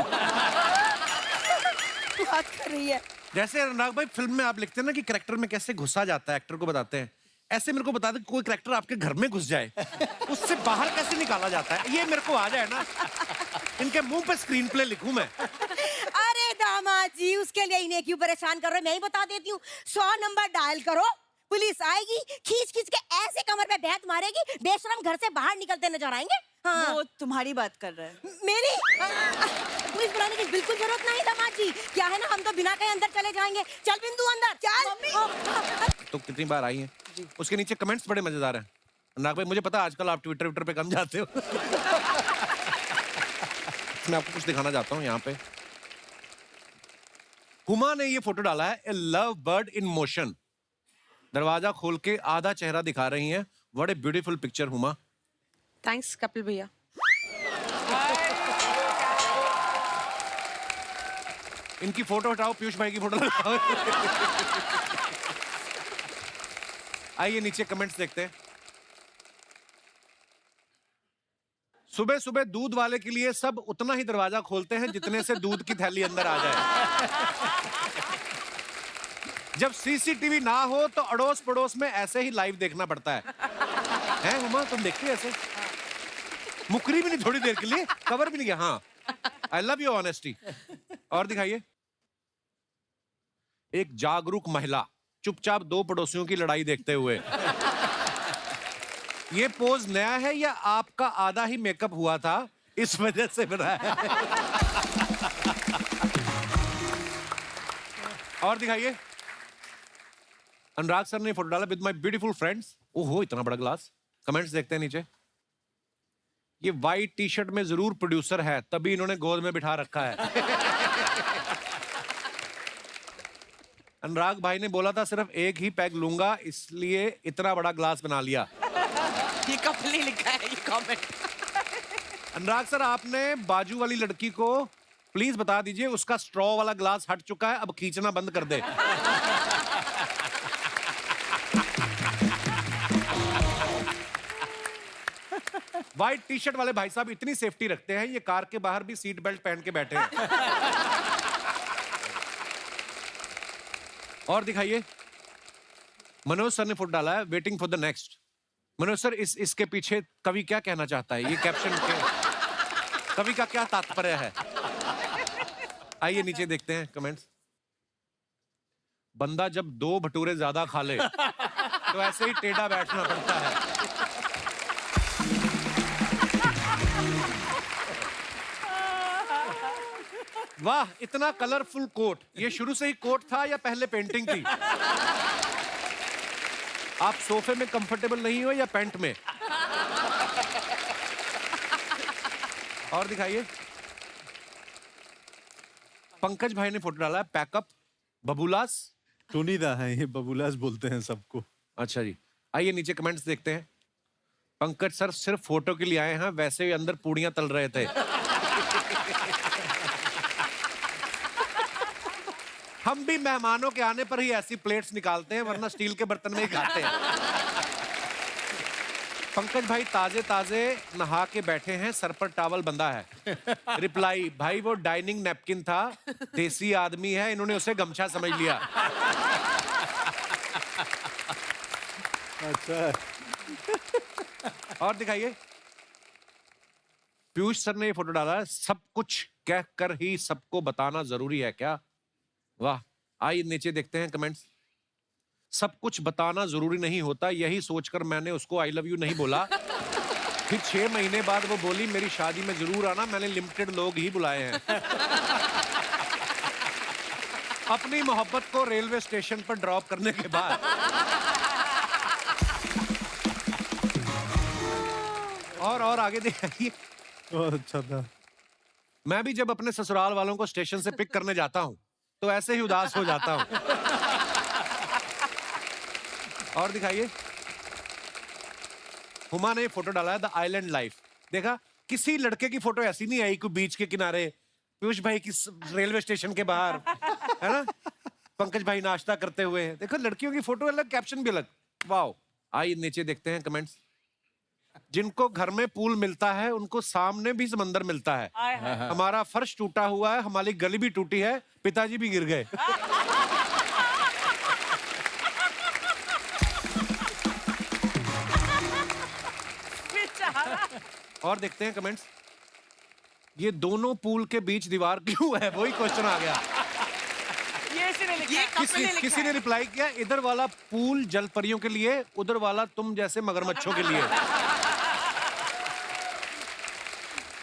बात कर रही है। जैसे अनुराग भाई फिल्म में आप लिखते हैं ना कि कैरेक्टर में कैसे घुसा जाता है, एक्टर को बताते हैं, ऐसे मेरे को बता दे कोई कैरेक्टर आपके घर में घुस जाए, उससे बाहर कैसे निकाला जाता है, ये मेरे को आ जाए ना। इनके मुंह पे स्क्रीन प्ले लिखूं मैं। अरे दामाद जी, उसके लिए इन्हें क्यों परेशान कर रहे हो? मैं ही बता देती हूँ। 100 नंबर डायल करो, पुलिस आएगी, खींच खींच के ऐसे कमर पे बैठ मारेगी, बेशरम घर से बाहर निकलते नजर आएंगे। हाँ। वो तुम्हारी बात कर रहा है। मेरी? पुलिस बुलाने की बिल्कुल जरूरत नहीं दामाद जी। क्या है ना, हम तो बिना कहीं अंदर चले जाएंगे। चल बिंदु अंदर चल। मम्मी। तो कितनी बार आई हैं, उसके नीचे कमेंट्स बड़े मजेदार हैं। अनुराग भाई मुझे पता है आजकल आप ट्विटर पे कम जाते हो। मैं आपको कुछ दिखाना चाहता हूँ यहाँ पे। हुमा ने ये फोटो डाला है, ए लव बर्ड इन मोशन। दरवाजा खोल के आधा चेहरा दिखा रही हैं। What a beautiful picture Huma. Thanks Kapil भैया। इनकी फोटो हटाओ, पीयूष भाई की फोटो लगाओ। आइए नीचे कमेंट्स देखते हैं। सुबह सुबह दूध वाले के लिए सब उतना ही दरवाजा खोलते हैं जितने से दूध की थैली अंदर आ जाए। जब सीसीटीवी ना हो तो अड़ोस पड़ोस में ऐसे ही लाइव देखना पड़ता है। हैं हुमा, तुम देखती हो ऐसे? मुकरी भी नहीं थोड़ी देर के लिए, कवर भी नहीं किया। हाँ, आई लव योर ऑनेस्टी। और दिखाइए। एक जागरूक महिला चुपचाप दो पड़ोसियों की लड़ाई देखते हुए। ये पोज नया है या आपका आधा ही मेकअप हुआ था इस वजह से बना है? और दिखाइए। अनुराग सर ने फोटो डाला विद माय ब्यूटीफुल फ्रेंड्स। ओहो, इतना बड़ा ग्लास। कमेंट्स देखते हैं नीचे। ये वाइट टी शर्ट में जरूर प्रोड्यूसर है, तभी इन्होंने गोद में बिठा रखा है। अनुराग भाई ने बोला था सिर्फ एक ही पैग लूंगा, इसलिए इतना बड़ा ग्लास बना लिया। ये कपिल ने लिखा है ये कमेंट। अनुराग सर, आपने बाजू वाली लड़की को प्लीज बता दीजिए उसका स्ट्रॉ वाला ग्लास हट चुका है, अब खींचना बंद कर दे। व्हाइट टी शर्ट वाले भाई साहब इतनी सेफ्टी रखते हैं, ये कार के बाहर भी सीट बेल्ट पहन के बैठे हैं। और दिखाइए। मनोज सर ने फोटो डाला है waiting for the next. Manoj sir, इसके पीछे कवि क्या कहना चाहता है? ये कैप्शन के कवि का क्या तात्पर्य है? आइए नीचे देखते हैं कमेंट्स। बंदा जब 2 भटूरे ज्यादा खा ले तो ऐसे ही टेढ़ा बैठना पड़ता है। वाह, इतना कलरफुल कोट। ये शुरू से ही कोट था या पहले पेंटिंग थी? आप सोफे में कंफर्टेबल नहीं हो या पैंट में? और दिखाइए। पंकज भाई ने फोटो डाला है पैकअप बबूलास। टोनीदा है ये, बबूलास बोलते हैं सबको। अच्छा जी। आइए नीचे कमेंट्स देखते हैं। पंकज सर सिर्फ फोटो के लिए आए हैं, वैसे ही अंदर पूड़ियां तल रहे थे। हम भी मेहमानों के आने पर ही ऐसी प्लेट्स निकालते हैं, वरना स्टील के बर्तन में ही खाते हैं। पंकज भाई ताजे ताजे नहा के बैठे हैं, सर पर टॉवल बंधा है। रिप्लाई, भाई वो डाइनिंग नैपकिन था, देसी आदमी है, इन्होंने उसे गमछा समझ लिया। अच्छा। और दिखाइए। पीयूष सर ने ये फोटो डाला है, सब कुछ कहकर ही सबको बताना जरूरी है क्या? वाह। आइए नीचे देखते हैं कमेंट्स। सब कुछ बताना जरूरी नहीं होता, यही सोचकर मैंने उसको आई लव यू नहीं बोला। फिर 6 महीने बाद वो बोली मेरी शादी में जरूर आना, मैंने लिमिटेड लोग ही बुलाए हैं। अपनी मोहब्बत को रेलवे स्टेशन पर ड्रॉप करने के बाद और आगे देखिए। बहुत अच्छा था। मैं भी जब अपने ससुराल वालों को स्टेशन से पिक करने जाता हूं तो ऐसे ही उदास हो जाता हूं। और दिखाइए। हुमा ने फोटो डाला है द आइलैंड लाइफ। देखा, किसी लड़के की फोटो ऐसी नहीं आई कोई बीच के किनारे, पीयूष भाई की रेलवे स्टेशन के बाहर, है ना, पंकज भाई नाश्ता करते हुए। देखो, लड़कियों की फोटो अलग, कैप्शन भी अलग। वाओ। आइए नीचे देखते हैं कमेंट्स। जिनको घर में पूल मिलता है उनको सामने भी समंदर मिलता है। हमारा फर्श टूटा हुआ है, हमारी गली भी टूटी है, पिताजी भी गिर गए। और देखते हैं कमेंट्स। ये दोनों पूल के बीच दीवार क्यों है, वही क्वेश्चन आ गया। किसी ने रिप्लाई किया, इधर वाला पूल जल परियों के लिए, उधर वाला तुम जैसे मगरमच्छों के लिए।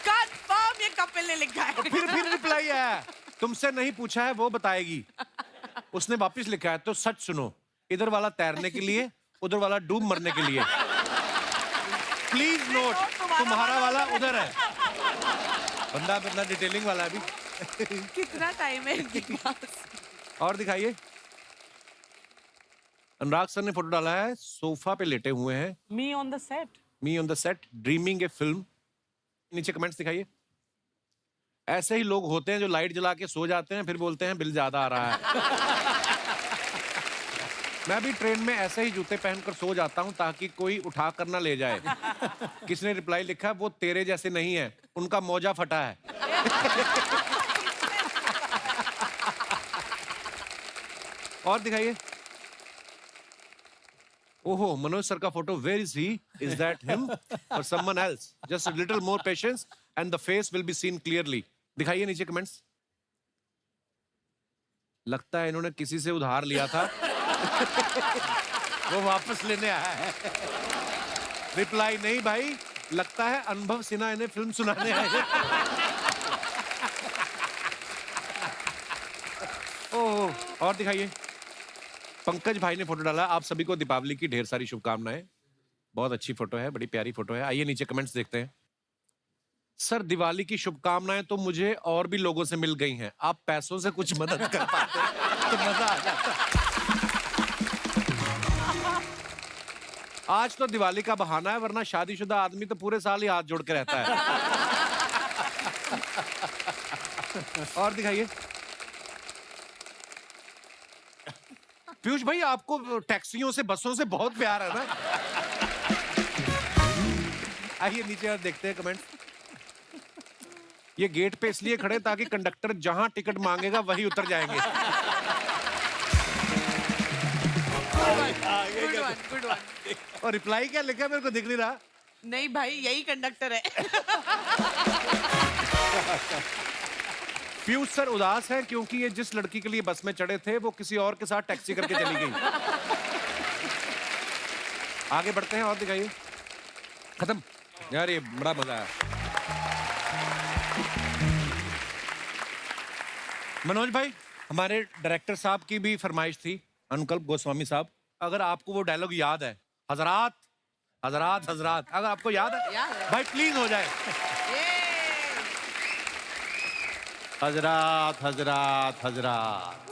कंफर्म ये कपिल ने लिखा है। फिर रिप्लाई आया, तुमसे नहीं पूछा है वो बताएगी। उसने वापस लिखा है, तो सच सुनो, इधर वाला तैरने के लिए, उधर वाला डूब मरने के लिए। प्लीज नोट, तुम्हारा वाला उधर है। बंदा बंदा डिटेलिंग वाला है अभी। कितना टाइम है इनके पास। और दिखाइए। अनुराग सर ने फोटो डाला है, सोफा पे लेटे हुए हैं। Me on the set. Me on the set dreaming A film. नीचे कमेंट्स दिखाइए। ऐसे ही लोग होते हैं जो लाइट जला के सो जाते हैं, फिर बोलते हैं बिल ज्यादा आ रहा है। मैं भी ट्रेन में ऐसे ही जूते पहनकर सो जाता हूं ताकि कोई उठा कर ना ले जाए। किसने रिप्लाई लिखा, वो तेरे जैसे नहीं है, उनका मौजा फटा है। और दिखाइए। ओहो, मनोज सर का photo, where is he? Is that him और someone else? Just a little more patience and the face will be seen clearly. दिखाइए नीचे कमेंट्स। लगता है इन्होंने किसी से उधार लिया था, वो वापस लेने आया है। रिप्लाई नहीं भाई, लगता है अनुभव सिन्हा इन्हें फिल्म सुनाने आए हैं। ओह, और दिखाइए। पंकज भाई ने फोटो डाला। आप सभी को दीपावली की ढेर सारी शुभकामनाएं। बहुत अच्छी फोटो है, बड़ी प्यारी फोटो है। आइए नीचे कमेंट्स देखते हैं। सर, दिवाली की शुभकामनाएं तो मुझे और भी लोगों से मिल गई हैं। आप पैसों से कुछ मदद कर पाते तो मजा आ जाता। आज तो दिवाली का बहाना है, वरना शादीशुदा आदमी तो पूरे साल ही हाथ जोड़ के रहता है। और दिखाइए। पीयूष भाई, आपको टैक्सियों से, बसों से बहुत प्यार है ना? आइए नीचे और देखते हैं कमेंट। ये गेट पे इसलिए खड़े ताकि कंडक्टर जहां टिकट मांगेगा वही उतर जाएंगे। Good one. और रिप्लाई क्या लिखा है, मेरे को दिख नहीं रहा। नहीं भाई, यही कंडक्टर है। पीयूष सर उदास है क्योंकि ये जिस लड़की के लिए बस में चढ़े थे वो किसी और के साथ टैक्सी करके चली गई। आगे बढ़ते हैं और दिखाइए। खत्म यार, ये बड़ा मजा आया। मनोज भाई, हमारे डायरेक्टर साहब की भी फरमाइश थी, अनुकल्प गोस्वामी साहब, अगर आपको वो डायलॉग याद है, हजरात हजरात हजरात, अगर आपको याद है भाई प्लीज हो जाए। हजरात हजरात हजरात,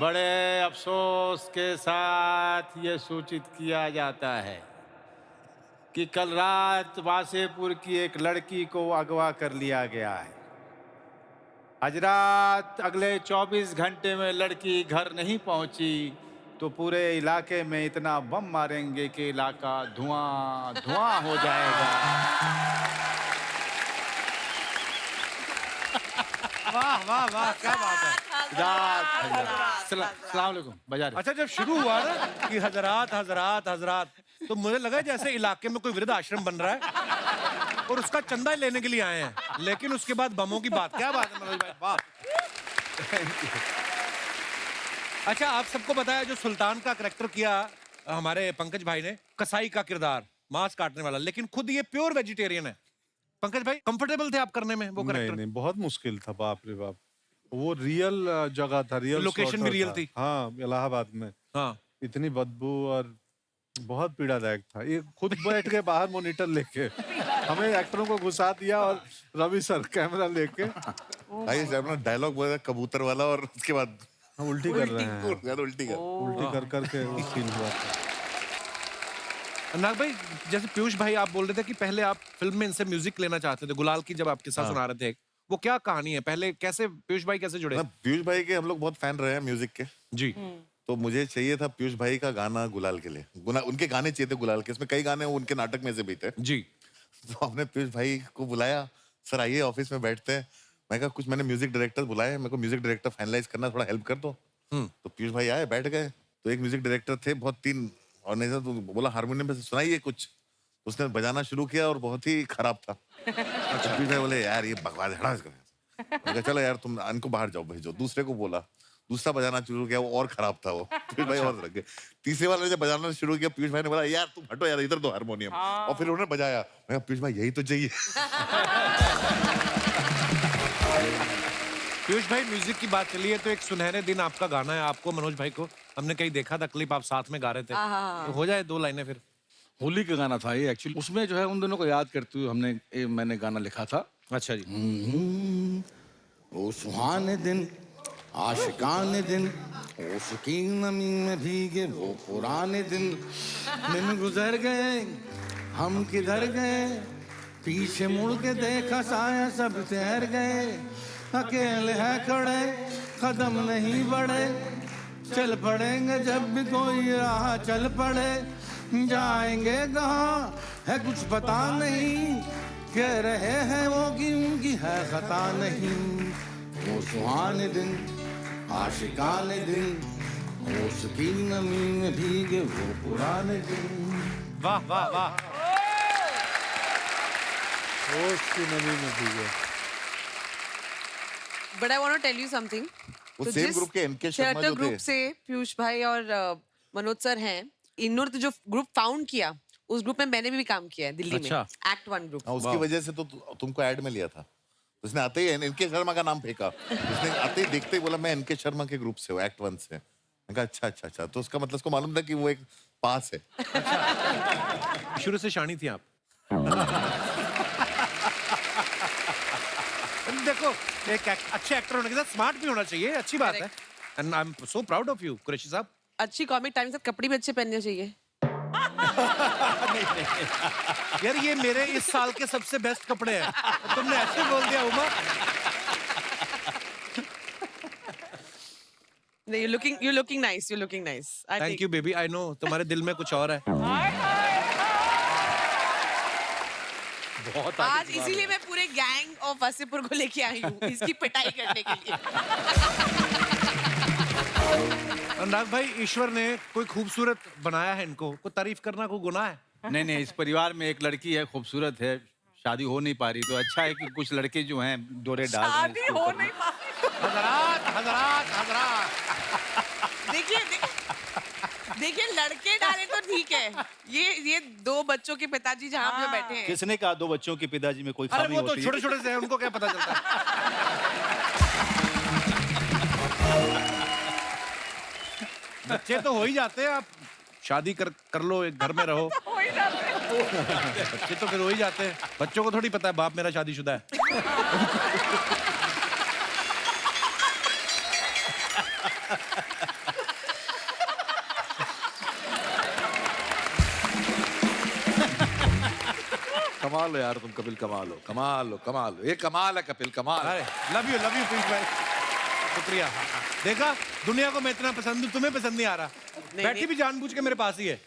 बड़े अफसोस के साथ ये सूचित किया जाता है कि कल रात वासेपुर की एक लड़की को अगवा कर लिया गया है। हजरात, अगले 24 घंटे में लड़की घर नहीं पहुंची तो पूरे इलाके में इतना बम मारेंगे कि इलाका धुआं धुआं हो जाएगा। वाह वाह वाह, क्या बात है। सलाम अलैकुम। बजा रहे। अच्छा, जब शुरू हुआ ना कि हजरात हजरात हजरात, तो मुझे लगा जैसे इलाके में कोई वृद्ध आश्रम बन रहा है और उसका चंदा लेने के लिए आए हैं, लेकिन उसके बाद बमों की बात। क्या बात है मनोज भाई, वाह। अच्छा, आप सबको बताया जो सुल्तान का करैक्टर किया हमारे पंकज भाई ने, कसाई का किरदार, मांस काटने वाला, लेकिन खुद ये प्योर वेजिटेरियन है। पंकज भाई, कंफर्टेबल थे आप करने में वो नहीं करैक्टर? नहीं, बहुत मुश्किल था, बाप रे बाप। वो रियल जगह था, रियल लोकेशन भी रियल थी। हाँ, इलाहाबाद में। हाँ, इतनी बदबू और बहुत पीड़ादायक था। ये खुद बैठ के बाहर मॉनिटर लेके हमें एक्टरों को घुसा दिया और रवि सर कैमरा लेके आइए अपना डायलॉग बोला कबूतर वाला, और उसके बाद हम उल्टी कर रहे हैं, उल्टी कर। उल्टी कर करके वो सीन हुआ था। नाग भाई, जैसे पीयूष भाई आप बोल रहे थे कि पहले आप फिल्म में इनसे म्यूजिक लेना चाहते थे, गुलाल की जब आपके साथ सुना रहे थे, वो क्या कहानी है? पहले कैसे पीयूष भाई कैसे जुड़े? पीयूष भाई के हम लोग बहुत फैन रहे हैं म्यूजिक के जी। तो मुझे चाहिए था पीयूष भाई का गाना गुलाल के लिए, उनके गाने चाहिए थे गुलाल के। इसमें कई गाने उनके नाटक में से भी थे जी। तो हमने पीयूष भाई को बुलाया, सर आइए ऑफिस में बैठते हैं। मैं कहा कुछ, मैंने म्यूजिक डायरेक्टर बुलाए, मेरे को म्यूजिक डायरेक्टर फाइनलाइज करना, थोड़ा हेल्प कर दो। तो पीयूष भाई आए, बैठ गए। तो एक म्यूजिक डायरेक्टर थे, बहुत तीन, और नहीं तो बोला हारमोनियम पे सुनाइए कुछ। उसने बजाना शुरू किया और बहुत ही खराब था। अच्छा, पीयूष भाई बोले यार ये बकवास है, हटा इसको। चलो यार तुम इनको बाहर जाओ, भेजो। दूसरे को बोला, दूसरा बजाना शुरू किया, वो और खराब था। वो पीयूष भाई और रख गए। तीसरे वाले ने जब बजाना शुरू किया, पीयूष भाई ने बोला यार तुम हटो यार, इधर दो हारमोनियम। और फिर उन्होंने बजाया। मैं कहा पीयूष भाई यही तो चाहिए। पीयूष भाई, म्यूजिक की बात चली है तो एक सुनहरे दिन आपका गाना है, आपको मनोज भाई को हमने कहीं देखा था, क्लिप आप साथ में गा रहे थे, तो हो जाए 2 लाइनें फिर। होली का गाना था ये एक्चुअली। उसमें जो है उन दोनों को याद करते हुए मैंने गाना लिखा था। अच्छा जी। ओ सुहाने दिन, आशिकाने दिन, उसकी नमी में भीगे वो पुराने दिन गुजर गए, हम किधर गए, पीछे मुड़ के देखा साया सब ठहर गए, अकेले है खड़े कदम नहीं बढ़े, चल पड़ेंगे जब भी कोई राह चल पड़े, जाएंगे कहाँ है कुछ पता नहीं, कह रहे हैं वो कि उनकी है खता नहीं, वो सुहाने दिन आशिकाने दिन, उसकी नमी में भीगे वो पुराने दिन। वाह वाह वाह। होश की नमी में भीगे। But I want to tell you something. वो तो सेम जिस ग्रुप के एनके शर्मा थिएटर जो ग्रुप थे। से पीयूष भाई और मनोज सर हैं, इन्होंने जो ग्रुप फाउंड किया, उस ग्रुप में मैंने भी काम किया है दिल्ली में, एक्ट 1 ग्रुप। उसकी वजह से तो तुमको ऐड में लिया था। उसने आते ही एनके शर्मा का नाम फेंका, उसने आते ही देखते ही बोला मैं एनके शर्मा के ग्रुप से हूँ, एक्ट 1 से। मैंने कहा अच्छा अच्छा अच्छा, तो उसका मतलब उसको मालूम था कि वो एक पास है। शुरू से शानी थी आप। देखो, एक अच्छे एक्टर होने के साथ स्मार्ट भी होना चाहिए, अच्छी बात है। And I am so proud of you Qureshi साहब। अच्छी कॉमिक टाइम के साथ कपड़े भी अच्छे पहनने चाहिए। यार ये मेरे इस साल के सबसे बेस्ट कपड़े हैं, तुमने ऐसे बोल दिया उमा। नहीं, you're looking nice, you're looking nice. Thank you baby, I know तुम्हारे दिल में कुछ और है। बहुत आज इसीलिए मैं पूरे गैंग ऑफ वसीपुर को लेके आई हूँ, इसकी पिटाई करने के लिए। अनुराग भाई, ईश्वर ने कोई खूबसूरत बनाया है इनको, कोई तारीफ करना कोई गुनाह है? नहीं नहीं, इस परिवार में एक लड़की है, खूबसूरत है, शादी हो नहीं पा रही, तो अच्छा है कि कुछ लड़के जो हैं डोरे डाल रहे हैं शादी इसके हो ऊपर। नहीं पा हजरात हजरात हजरात। देखिए लड़के डाले तो ठीक है, ये 2 बच्चों के पिताजी जहाँ पे बैठे हैं। किसने कहा 2 बच्चों के पिताजी में कोई अरे खामी वो तो होती है? छोटे छोटे से हैं, उनको क्या पता चलता है। बच्चे तो हो ही जाते हैं, आप शादी कर लो, एक घर में रहो। बच्चे तो फिर हो ही जाते हैं। बच्चों को थोड़ी पता है बाप मेरा शादीशुदा है। कमाल हो यार तुम कपिल, कमाल हो, कमाल हो, कमाल हो, ये कमाल है कपिल, कमाल। अरे लव यू पीयूष भाई, शुक्रिया। देखा, दुनिया को मैं इतना पसंद हूँ, तुम्हें पसंद नहीं आ रहा। बैठी भी जानबूझ के मेरे पास ही है।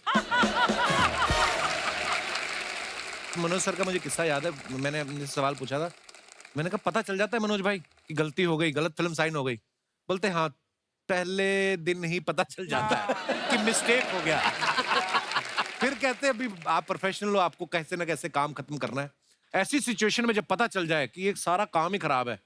मनोज सर का मुझे किस्सा याद है, मैंने अपने सवाल पूछा था, मैंने कहा पता चल जाता है मनोज भाई कि गलती हो गई, गलत फिल्म साइन हो गई? बोलते हाँ, पहले दिन ही पता चल जाता है कि मिस्टेक हो गया। फिर कहते हैं अभी आप प्रोफेशनल हो, आपको कैसे ना कैसे काम खत्म करना है। ऐसी सिचुएशन में जब पता चल जाए कि ये सारा काम ही खराब है,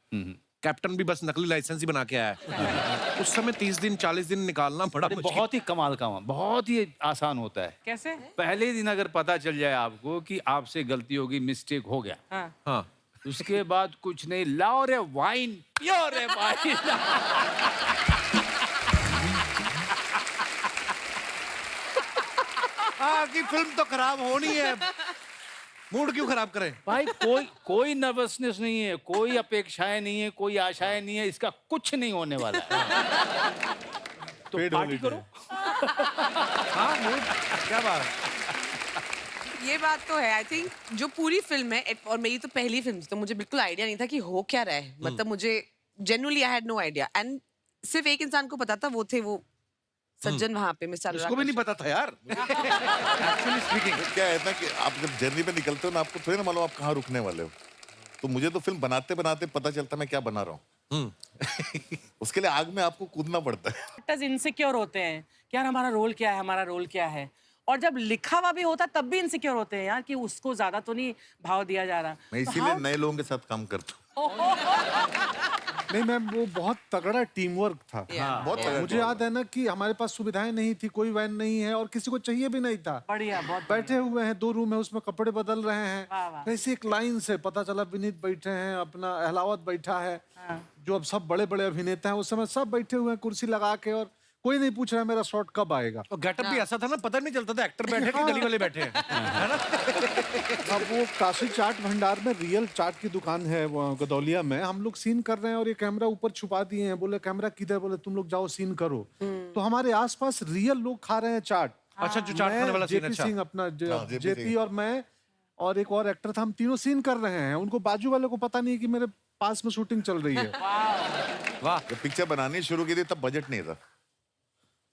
कैप्टन भी बस नकली लाइसेंस ही बना के आया है, उस समय 30 दिन 40 दिन निकालना बड़ा मुश्किल। बहुत ही कमाल का, बहुत ही आसान होता है। कैसे? पहले दिन अगर पता चल जाए आपको कि आपसे गलती होगी, मिस्टेक हो गया, हाँ, उसके बाद कुछ नहीं, लाओ रे वाइन, पियो रे वाइन। हाँ कि फिल्म तो खराब होनी है, मूड क्यों खराब करें? भाई कोई नर्वसनेस नहीं है, कोई अपेक्षाएं नहीं है, कोई आशाएं नहीं है, इसका कुछ नहीं होने वाला है। तो पार्टी करो। हाँ मूड, क्या बात है। ये बात तो है। आई थिंक जो पूरी फिल्म है, और मेरी तो पहली फिल्म थी, तो मुझे बिल्कुल आइडिया नहीं था कि हो क्या रहा है। मतलब मुझे genuinely I had no idea, and सिर्फ एक इंसान को पता था, वो थे वो सज्जन वहां पे, मिस्टर इसको भी नहीं पता था यार। एक्चुअली स्पीकिंग क्या है ना कि आप जब जर्नी पे निकलते हो ना, आपको थोड़ी ना मालूम आप कहाँ रुकने वाले हो। तो मुझे तो फिल्म बनाते बनाते पता चलता मैं क्या बना रहा हूँ। उसके लिए आग में आपको कूदना पड़ता है। एक्टर्स इनसिक्योर होते हैं कि यार हमारा रोल क्या है, हमारा रोल क्या है। और जब लिखा हुआ भी होता तब भी इनसिक्योर होते हैं यार कि उसको ज्यादा तो नहीं भाव दिया जा रहा। मैं इसीलिए नए लोगों के साथ काम करता हूँ। नहीं मैम, वो बहुत तगड़ा टीम वर्क था। बहुत तगड़ा मुझे याद है ना कि हमारे पास सुविधाएं नहीं थी, कोई वैन नहीं है और किसी को चाहिए भी नहीं था। बढ़िया, बहुत बैठे हुए हैं, 2 रूम है, उसमें कपड़े बदल रहे हैं। वाह, वाह। ऐसे एक लाइन से पता चला विनीत बैठे हैं, अपना अहलावत बैठा है, जो अब सब बड़े बड़े अभिनेता हैं उस समय सब बैठे हुए हैं कुर्सी लगा के, और कोई नहीं पूछ रहा मेरा शॉट कब आएगा। और गेटअप भी ऐसा था ना, पता नहीं चलता था एक्टर बैठे कि गली वाले बैठे हैं, है ना? अब वो काशी चाट भंडार में रियल चाट की दुकान है वो गदौलिया में, हम लोग सीन कर रहे हैं और ये कैमरा ऊपर छुपा दिए हैं, बोले कैमरा किधर, बोले तुम लोग जाओ सीन करो। तो हमारे आसपास रियल लोग खा रहे हैं चाट। अच्छा, जो चाट खाने वाला सीन, जेपी अच्छा। सिंह अपना JP जेपी सिंह। और मैं और एक और एक्टर था, हम तीनों सीन कर रहे हैं, उनको बाजू वाले को पता नहीं कि मेरे पास में शूटिंग चल रही है। वाह। जब पिक्चर बनानी शुरू की थी तब बजट नहीं था।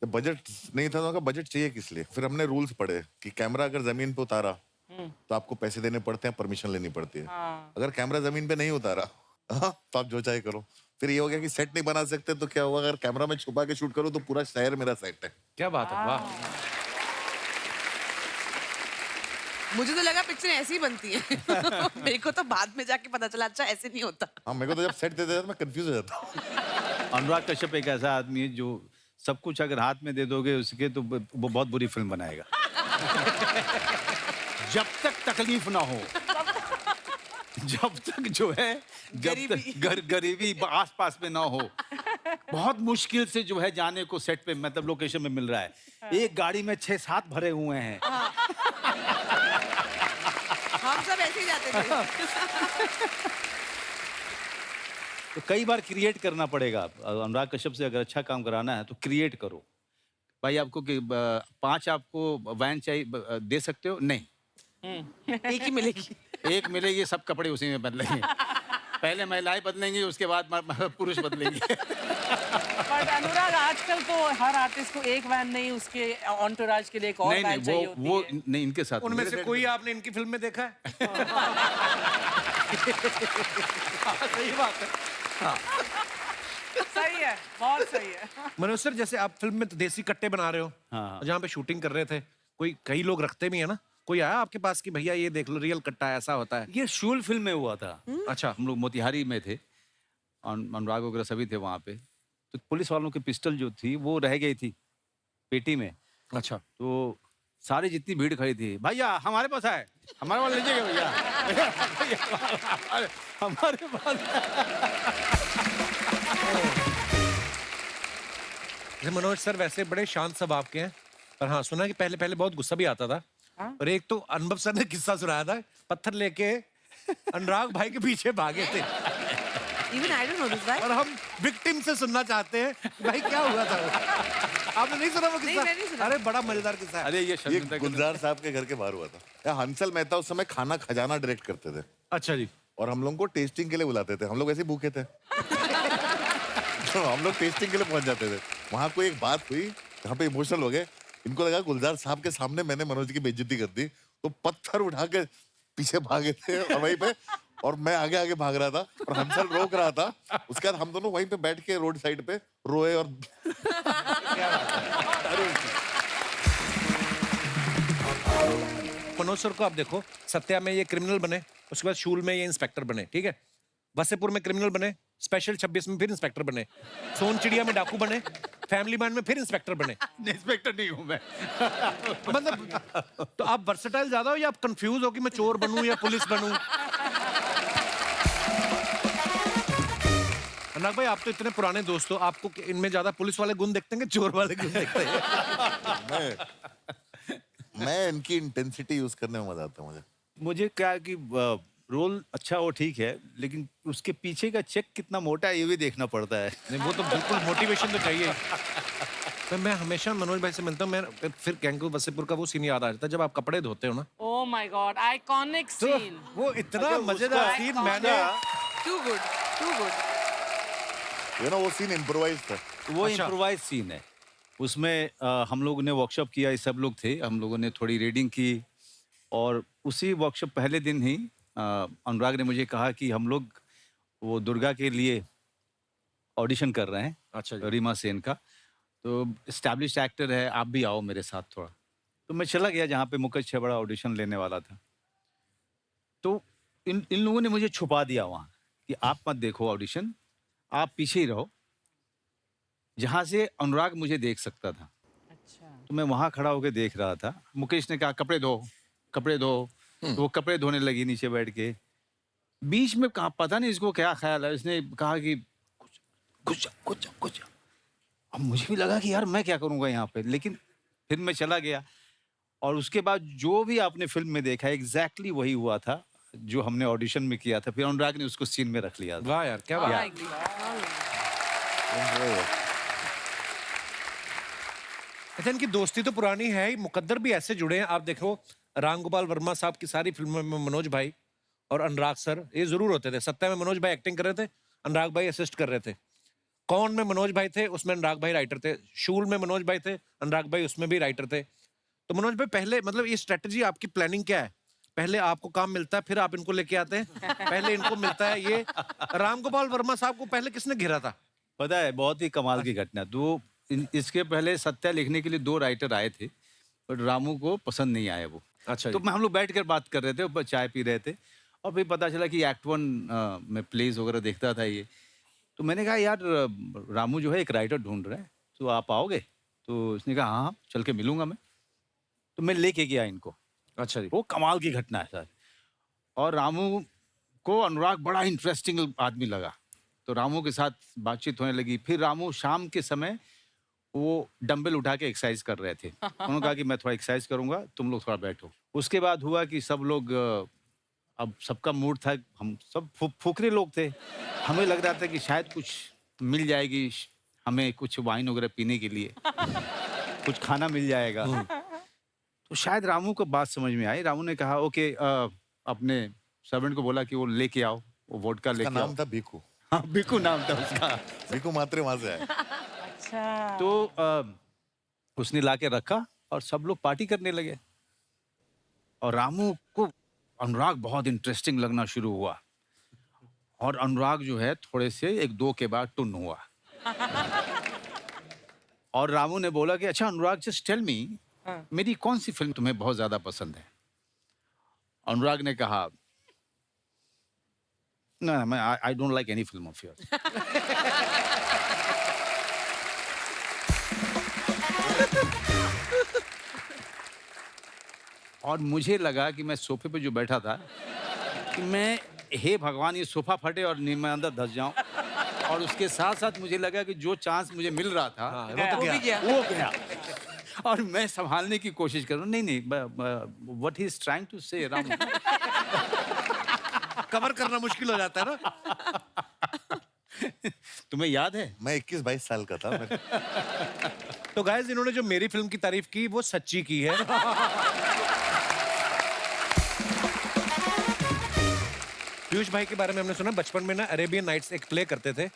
जब बजट नहीं था तो उनका बजट चाहिए किस लिए? फिर हमने रूल्स पढ़े कि कैमरा अगर जमीन पे उतारा तो आपको पैसे देने पड़ते हैं, परमिशन लेनी पड़ती है। अगर कैमरा जमीन पे नहीं उतारा तो आप जो चाहे करो। फिर ये हो गया कि सेट नहीं बना सकते तो क्या हुआ, अगर कैमरा में छुपा के शूट करो तो पूरा शहर मेरा सेट है। क्या बात है, वाह। मुझे तो लगा पिक्चर ऐसी ही बनती है। मेरे को तो बाद में जाके पता चला अच्छा ऐसे नहीं होता। हाँ, मेरे को तो जब सेट देते थे तो मैं कंफ्यूज हो जाता हूँ। अनुराग कश्यप एक ऐसा आदमी है जो सब कुछ अगर हाथ में दे दोगे उसके तो वो बहुत बुरी फिल्म बनाएगा। जब तक तकलीफ ना हो, जब तक जो है, जब तक गरीबी आस पास में ना हो, बहुत मुश्किल से जो है जाने को सेट पे मतलब लोकेशन में मिल रहा है। एक गाड़ी में 6-7 भरे हुए हैं। हम सब ऐसे ही जाते थे। तो कई बार क्रिएट करना पड़ेगा। अनुराग कश्यप से अगर अच्छा काम कराना है तो क्रिएट करो। भाई आपको 5 आपको वैन चाहिए, दे सकते हो? नहीं, एक ही मिलेगी। एक मिलेगी, सब कपड़े उसी में बदलेंगे। पहले महिलाएं बदलेंगी, उसके बाद पुरुष बदलेंगे। बट अनुराग आजकल तो हर आर्टिस्ट को एक वैन नहीं, उसके ऑन्टोराज के लिए एक और नहीं वैन चाहिए नहीं, होती वो है। नहीं, इनके साथ उनमें नहीं। से कोई आपने इनकी फिल्म में देखा है? सही बात है। सही है, बहुत सही है। मनोज सर, जैसे आप फिल्म में तो देसी कट्टे बना रहे हो, हाँ। जहाँ पे शूटिंग कर रहे थे, कई लोग रखते भी है ना, कोई आया आपके पास कि भैया ये देख लो रियल कट्टा ऐसा होता है? ये शूल फिल्म में हुआ था। अच्छा। हम लोग मोतिहारी में थे, अनुराग वगैरह सभी थे वहाँ पे। तो पुलिस वालों की पिस्टल जो थी वो रह गई थी पेटी में। अच्छा। तो सारी जितनी भीड़ खड़ी थी, भैया हमारे पास है, हमारे पास लीजिएगा भैया। भैया, हमारे पास जैसे मनोज सर वैसे बड़े शांत स्वभाव के हैं, पर हाँ सुना कि पहले पहले बहुत गुस्सा भी आता था। और एक तो अनुभव सर ने किस्सा सुनाया था, पत्थर लेके अनुराग भाई के पीछे भागे थे। Even I don't know this, right? और हम विक्टिम से सुनना चाहते हैं कि भाई क्या हुआ था वो? आपने नहीं सुना वो नहीं, किस्सा? मैंने नहीं सुना। अरे बड़ा मजेदार किस्सा है। अरे ये ये शर्मिंदा कर- गुलजार साहब के घर के बाहर हुआ था। या हंसल मेहता उस समय खाना खजाना डायरेक्ट करते थे अच्छा जी। और हम लोगों को टेस्टिंग के लिए बुलाते थे। हम लोग वैसे ही भूखे थे तो हम लोग टेस्टिंग के लिए पहुंच जाते थे। वहां कोई एक बात हुई जहाँ पे इमोशनल हो गए। इनको लगा गुलजार साहब के सामने मैंने मनोज की बेइज्जती कर दी, तो पत्थर उठा के पीछे भागे थे और वहीं पे, और मैं आगे आगे भाग रहा था और हंसल रोक रहा था। उसके बाद हम दोनों वहीं पे बैठ के रोड साइड पे रोए और मनोज सर को आप देखो, सत्या में ये क्रिमिनल बने, उसके बाद शूल में ये इंस्पेक्टर बने, ठीक है, वसेपुर में क्रिमिनल बने, स्पेशल 26 में फिर इंस्पेक्टर बने, सोन चिड़िया में डाकू बने, फैमिली मैन में फिर इंस्पेक्टर बने। इंस्पेक्टर नहीं हूँ मैं। मतलब तो आप वर्सेटाइल ज्यादा हो या आप कंफ्यूज हो कि मैं चोर बनूं या पुलिस बनूं? अनुराग भाई, आप तो इतने पुराने दोस्त हो, आपको इनमें ज्यादा पुलिस वाले गुण देखते हैं कि चोर वाले गुण देखते हैं? मैं इनकी इंटेंसिटी यूज करने में मजा आता है मुझे। मुझे क्या है कि रोल अच्छा हो ठीक है, लेकिन उसके पीछे का चेक कितना मोटा है ये भी देखना पड़ता है। नहीं, वो तो बिल्कुल मोटिवेशन तो चाहिए। तो मैं हमेशा मनोज भाई से मिलता हूँ, मैं फिर गैंगू वसेपुर का वो सीन याद आ जाता है जब आप कपड़े धोते हो ना, ओह माय गॉड, आइकॉनिक तो सीन। वो इतना मजेदार सीन मैंने Too good, too good. ये ना वो सीन इम्प्रोवाइज था। वो अच्छा। इम्प्रोवाइज सीन है। उसमें हम लोगों ने वर्कशॉप किया, ये सब लोग थे, हम लोगों ने थोड़ी रीडिंग की और उसी वर्कशॉप पहले दिन ही अनुराग ने मुझे कहा कि हम लोग वो दुर्गा के लिए ऑडिशन कर रहे हैं। अच्छा जी। रीमा सेन का, तो एस्टैब्लिश्ड एक्टर है, आप भी आओ मेरे साथ थोड़ा। तो मैं चला गया जहाँ पे मुकेश छबड़ा ऑडिशन लेने वाला था। तो इन लोगों ने मुझे छुपा दिया वहाँ कि आप मत देखो ऑडिशन, आप पीछे ही रहो, जहाँ से अनुराग मुझे देख सकता था। अच्छा। तो मैं वहाँ खड़ा होकर देख रहा था। मुकेश ने कहा कपड़े धो, कपड़े धो। तो वो कपड़े धोने लगी नीचे बैठ के। बीच में कहा, पता नहीं इसको क्या ख्याल है, इसने कहा कि कुछ कुछ कुछ कुछ। अब अब मुझे भी लगा कि यार मैं क्या करूँगा यहाँ पे, लेकिन फिर मैं चला गया। और उसके बाद जो भी आपने फ़िल्म में देखा एग्ज़ैक्टली वही हुआ था, जो हमने ऑडिशन में किया था। फिर अनुराग ने उसको सीन में रख लिया था। वाह यार, क्या बात है। अच्छा, इनकी दोस्ती तो पुरानी है ही, मुकद्दर भी ऐसे जुड़े हैं। आप देखो, राम गोपाल वर्मा साहब की सारी फिल्मों में मनोज भाई और अनुराग सर ये जरूर होते थे। सत्या में मनोज भाई एक्टिंग कर रहे थे, अनुराग भाई असिस्ट कर रहे थे। कौन में मनोज भाई थे, उसमें अनुराग भाई राइटर थे। शूल में मनोज भाई थे, अनुराग भाई उसमें भी राइटर थे। तो मनोज भाई, पहले मतलब ये स्ट्रेटजी आपकी प्लानिंग क्या है? पहले आपको काम मिलता है, फिर आप इनको लेके आते हैं, पहले इनको मिलता है ये? राम गोपाल वर्मा साहब को पहले किसने घेरा था? पता है, बहुत ही कमाल की घटना। तो इसके पहले सत्या लिखने के लिए 2 राइटर आए थे, बट रामू को पसंद नहीं आया वो। अच्छा तो हम लोग बैठ कर बात कर रहे थे, ऊपर चाय पी रहे थे, और फिर पता चला कि एक्ट 1 में प्लेस वगैरह देखता था ये। तो मैंने कहा यार रामू जो है एक राइटर ढूंढ रहा है, तो आप आओगे? तो उसने कहा हाँ, चल के मिलूंगा मैं। तो मैं लेके गया इनको। अच्छा जी। वो कमाल की घटना है सर। और रामू को अनुराग बड़ा इंटरेस्टिंग आदमी लगा, तो रामू के साथ बातचीत होने लगी। फिर रामू शाम के समय वो डंबल उठा के एक्सरसाइज कर रहे थे। उन्होंने कहा कि मैं थोड़ा एक्सरसाइज करूंगा, तुम लोग थोड़ा बैठो। उसके बाद हुआ कि सब लोग, अब सबका मूड था, हम सब फुकरे लोग थे, हमें लग रहा था कि शायद कुछ मिल जाएगी हमें, कुछ वाइन वगैरह पीने के लिए, कुछ खाना मिल जाएगा। तो शायद रामू को बात समझ में आई। रामू ने कहा ओके, अपने सर्वेंट को बोला कि वो लेके आओ, वो वोडका उसका लेके आओ। नाम था भीखू। हाँ, बिकू नाम था उसका। भीखू मात्रे वहां से आए। अच्छा। तो उसने लाके रखा और सब लोग पार्टी करने लगे। और रामू को अनुराग बहुत इंटरेस्टिंग लगना शुरू हुआ, और अनुराग जो है थोड़े से 1-2 के बाद टुन हुआ। और रामू ने बोला कि अच्छा अनुराग, जस्ट टेल मी, मेरी कौन सी फिल्म तुम्हें बहुत ज्यादा पसंद है? अनुराग ने कहा no, I don't like any film of yours. और मुझे लगा कि मैं सोफे पे जो बैठा था कि मैं, हे भगवान, ये सोफा फटे और मैं अंदर धंस जाऊं। और उसके साथ साथ मुझे लगा कि जो चांस मुझे मिल रहा था वो भी गया। वो गया। और मैं संभालने की कोशिश कर रहा हूँ। नहीं, what he is trying to say, Ram. Cover करना मुश्किल हो जाता है ना। तुम्हें याद है? मैं 21-22 साल का था। तो गाइस, इन्होंने जो मेरी फिल्म की तारीफ की वो सच्ची की है। पीयूष भाई के बारे में हमने सुना, बचपन में ना अरेबियन नाइट्स एक प्ले करते थे,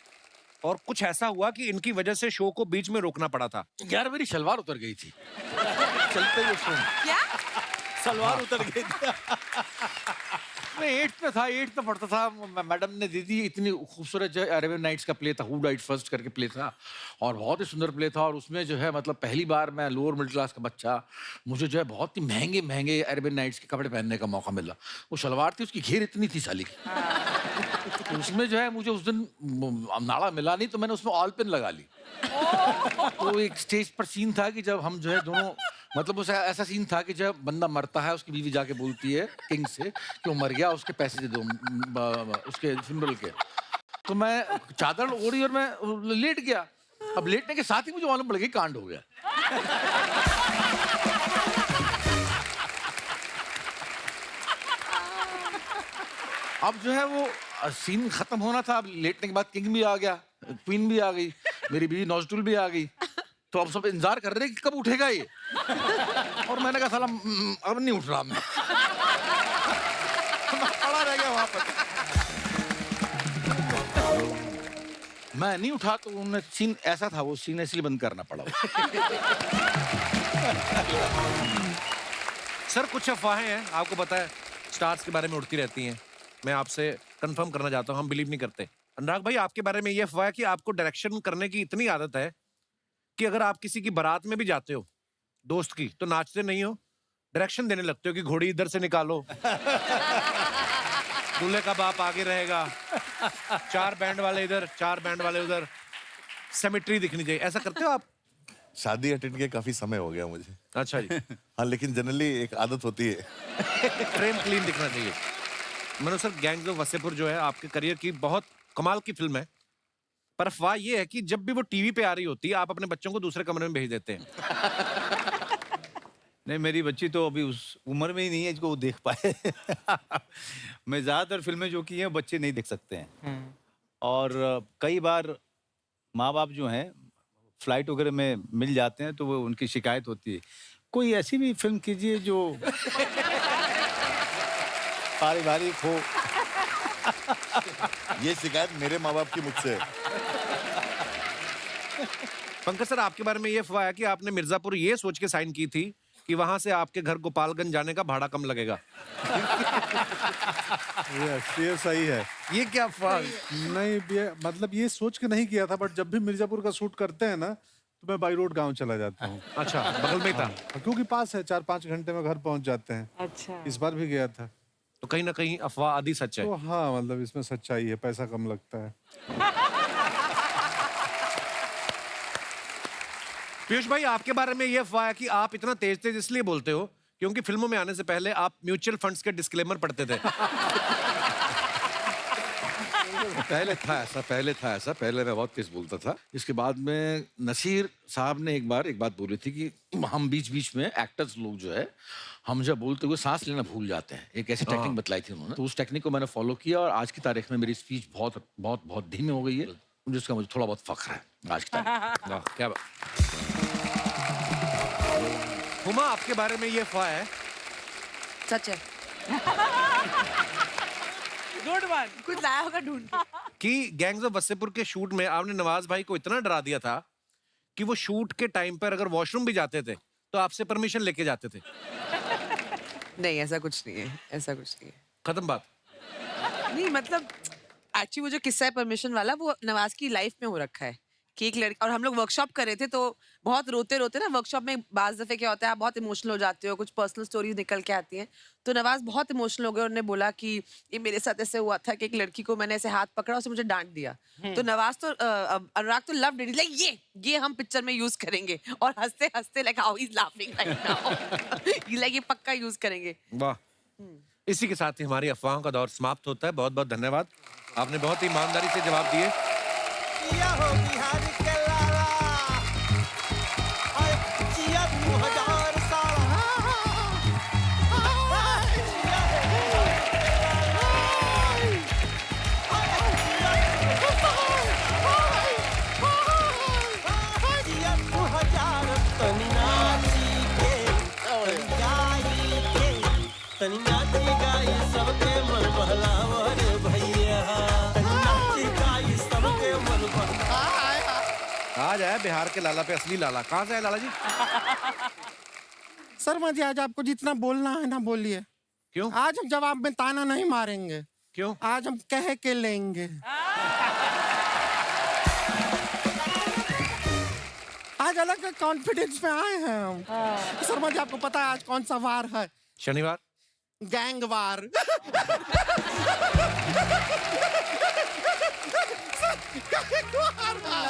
और कुछ ऐसा हुआ कि इनकी वजह से शो को बीच में रोकना पड़ा था। यार मेरी सलवार उतर गई थी चलते हुए शो में। क्या? सलवार उतर गई थी। मैं 8th में था, 8th में पढ़ता था। मैडम ने दी थी, इतनी खूबसूरत जो है अरेबियन नाइट्स का प्ले था, हु डाइड फर्स्ट करके प्ले था, और बहुत ही सुंदर प्ले था। और उसमें जो है मतलब पहली बार मैं लोअर मिडिल क्लास का बच्चा, मुझे जो है बहुत ही महंगे महंगे अरेबियन नाइट्स के कपड़े पहनने का मौका मिला। वो शलवार थी, उसकी घेर इतनी थी साली की। तो उसमें जो है मुझे उस दिन नाड़ा मिला नहीं, तो मैंने उसमें ऑल पेन लगा ली। तो एक स्टेज पर सीन था कि जब हम जो है दोनों, मतलब उस ऐसा सीन था कि जब बंदा मरता है, उसकी बीवी जाके बोलती है किंग से कि वो मर गया, उसके पैसे दे दो उसके फ्यूनरल के। तो मैं चादर ओढ़ी और मैं लेट गया। अब लेटने के साथ ही मुझे मालूम पड़ गया कांड हो गया। अब जो है वो सीन खत्म होना था। अब लेटने के बाद किंग भी आ गया, क्वीन भी आ गई, मेरी बीवी नौजटुल भी आ गई। तो अब सब इंतजार कर रहे हैं कि कब उठेगा ये। और मैंने कहा साला अब नहीं उठ रहा मैं। खड़ा रह गया वहां पर। मैं नहीं उठा, तो उन्होंने सीन ऐसा था, वो सीन इसलिए बंद करना पड़ा। सर, कुछ अफवाहें हैं, आपको पता है स्टार्स के बारे में उड़ती रहती हैं। मैं आपसे कंफर्म करना चाहता हूँ, हम बिलीव नहीं करते। अनुराग भाई, आपके बारे में ये अफवाह है कि आपको डायरेक्शन करने की इतनी आदत है कि अगर आप किसी की बारात में भी जाते हो दोस्त की, तो नाचते नहीं हो, डायरेक्शन देने लगते हो कि घोड़ी इधर से निकालो, दूल्हे का बाप आगे रहेगा, 4 बैंड वाले इधर, 4 बैंड वाले उधर, सिमेट्री दिखनी चाहिए। ऐसा करते हो आप? शादी अटेंड किए काफी समय हो गया मुझे। अच्छा जी। हाँ, लेकिन जनरली एक आदत होती है। फ्रेम क्लीन दिखना चाहिए। Manoj sir, gangs of Wasseypur जो है आपके करियर की बहुत कमाल की फिल्म है, पर अफवाह ये है कि जब भी वो टीवी पे आ रही होती है आप अपने बच्चों को दूसरे कमरे में भेज देते हैं। नहीं, मेरी बच्ची तो अभी उस उम्र में ही नहीं है जिसको वो देख पाए। मैं ज़्यादातर फिल्में जो की हैं बच्चे नहीं देख सकते हैं। और कई बार माँ बाप जो हैं फ्लाइट वगैरह में मिल जाते हैं तो वो उनकी शिकायत होती है, कोई ऐसी भी फिल्म कीजिए जो पारिवारिक हो। ये शिकायत मेरे माँ बाप की मुझसे है। पंकज सर, आपके बारे में ये अफवाह है कि आपने मिर्जापुर ये सोच के साइन की थी कि वहां से आपके घर गोपालगंज जाने का भाड़ा कम लगेगा। ये सही है। ये क्या अफवाह? नहीं, ये मतलब ये सोच के नहीं किया था, बट जब भी मिर्जापुर का शूट करते हैं ना तो मैं बाई रोड गाँव चला जाता हूँ। अच्छा, बगल में ही था। क्योंकि पास है, 4-5 घंटे में घर पहुंच जाते हैं। अच्छा। इस बार भी गया था। तो कहीं ना कहीं अफवाह आधी सच है। तो हाँ, मतलब इसमें सच्चाई है, पैसा कम लगता है। पीयूष भाई, आपके बारे में ये अफवाह है कि आप इतना तेज तेज इसलिए बोलते हो क्योंकि फिल्मों में आने से पहले आप म्यूचुअल फंड्स के डिस्क्लेमर पढ़ते थे। पहले था ऐसा, पहले मैं बहुत तेज बोलता था। इसके बाद में नसीर साहब ने एक बात बोली थी कि हम बीच बीच में एक्टर्स लोग जो है हम जब बोलते हुए सांस लेना भूल जाते हैं। एक ऐसी टेक्निक बतलाई थी उन्होंने, तो उस टेक्निक को मैंने फॉलो किया और आज की तारीख में मेरी स्पीच बहुत बहुत बहुत धीमी हो गई है, जिसका मुझे थोड़ा बहुत फख्र है आज की तारीख। वाह, क्या बात। हुमा, आपके बारे में ये अफवाह है सच है। Good one. कुछ लाया होगा ढूंढ के। कि गैंग्स ऑफ वसेपुर के शूट में आपने नवाज भाई को इतना डरा दिया था कि वो शूट के टाइम पर अगर वॉशरूम भी जाते थे तो आपसे परमिशन लेके जाते थे। नहीं, ऐसा कुछ नहीं है, ऐसा कुछ नहीं है। खत्म बात। नहीं मतलब एक्चुअली वो जो किस्सा है परमिशन वाला, वो नवाज की लाइफ में हो रखा है कि एक लड़की, और हम लोग वर्कशॉप कर रहे थे तो बहुत रोते रोते ना, वर्कशॉप में बाज दफे क्या होता है, आप बहुत इमोशनल हो जाते हो, कुछ पर्सनल स्टोरीज निकल के आती हैं। तो नवाज बहुत इमोशनल हो गए, उन्होंने बोला कि ये मेरे साथ ऐसे हुआ था कि एक लड़की को मैंने ऐसे हाथ पकड़ा, उसे मुझे डांट दिया। तो नवाज तो अनुराग तो लव डिड, लाइक ये हम पिक्चर में यूज करेंगे, और हंसते हंसते like how he is laughing right now, like ये पक्का यूज करेंगे। वाह। इसी के साथ ही हमारी अफवाहों का दौर समाप्त होता है। बहुत बहुत धन्यवाद, आपने बहुत ही ईमानदारी से जवाब दिए। आज आया बिहार के लाला पे असली लाला। कहाँ से है लाला जी? शर्मा जी, आज आपको जितना बोलना है ना बोलिए। क्यों? आज हम जवाब में ताना नहीं मारेंगे। क्यों? आज हम कह के लेंगे। आज अलग कॉन्फिडेंस में आए हैं हम। शर्मा जी, आपको पता है आज कौन सा वार है? शनिवार। गैंग वार।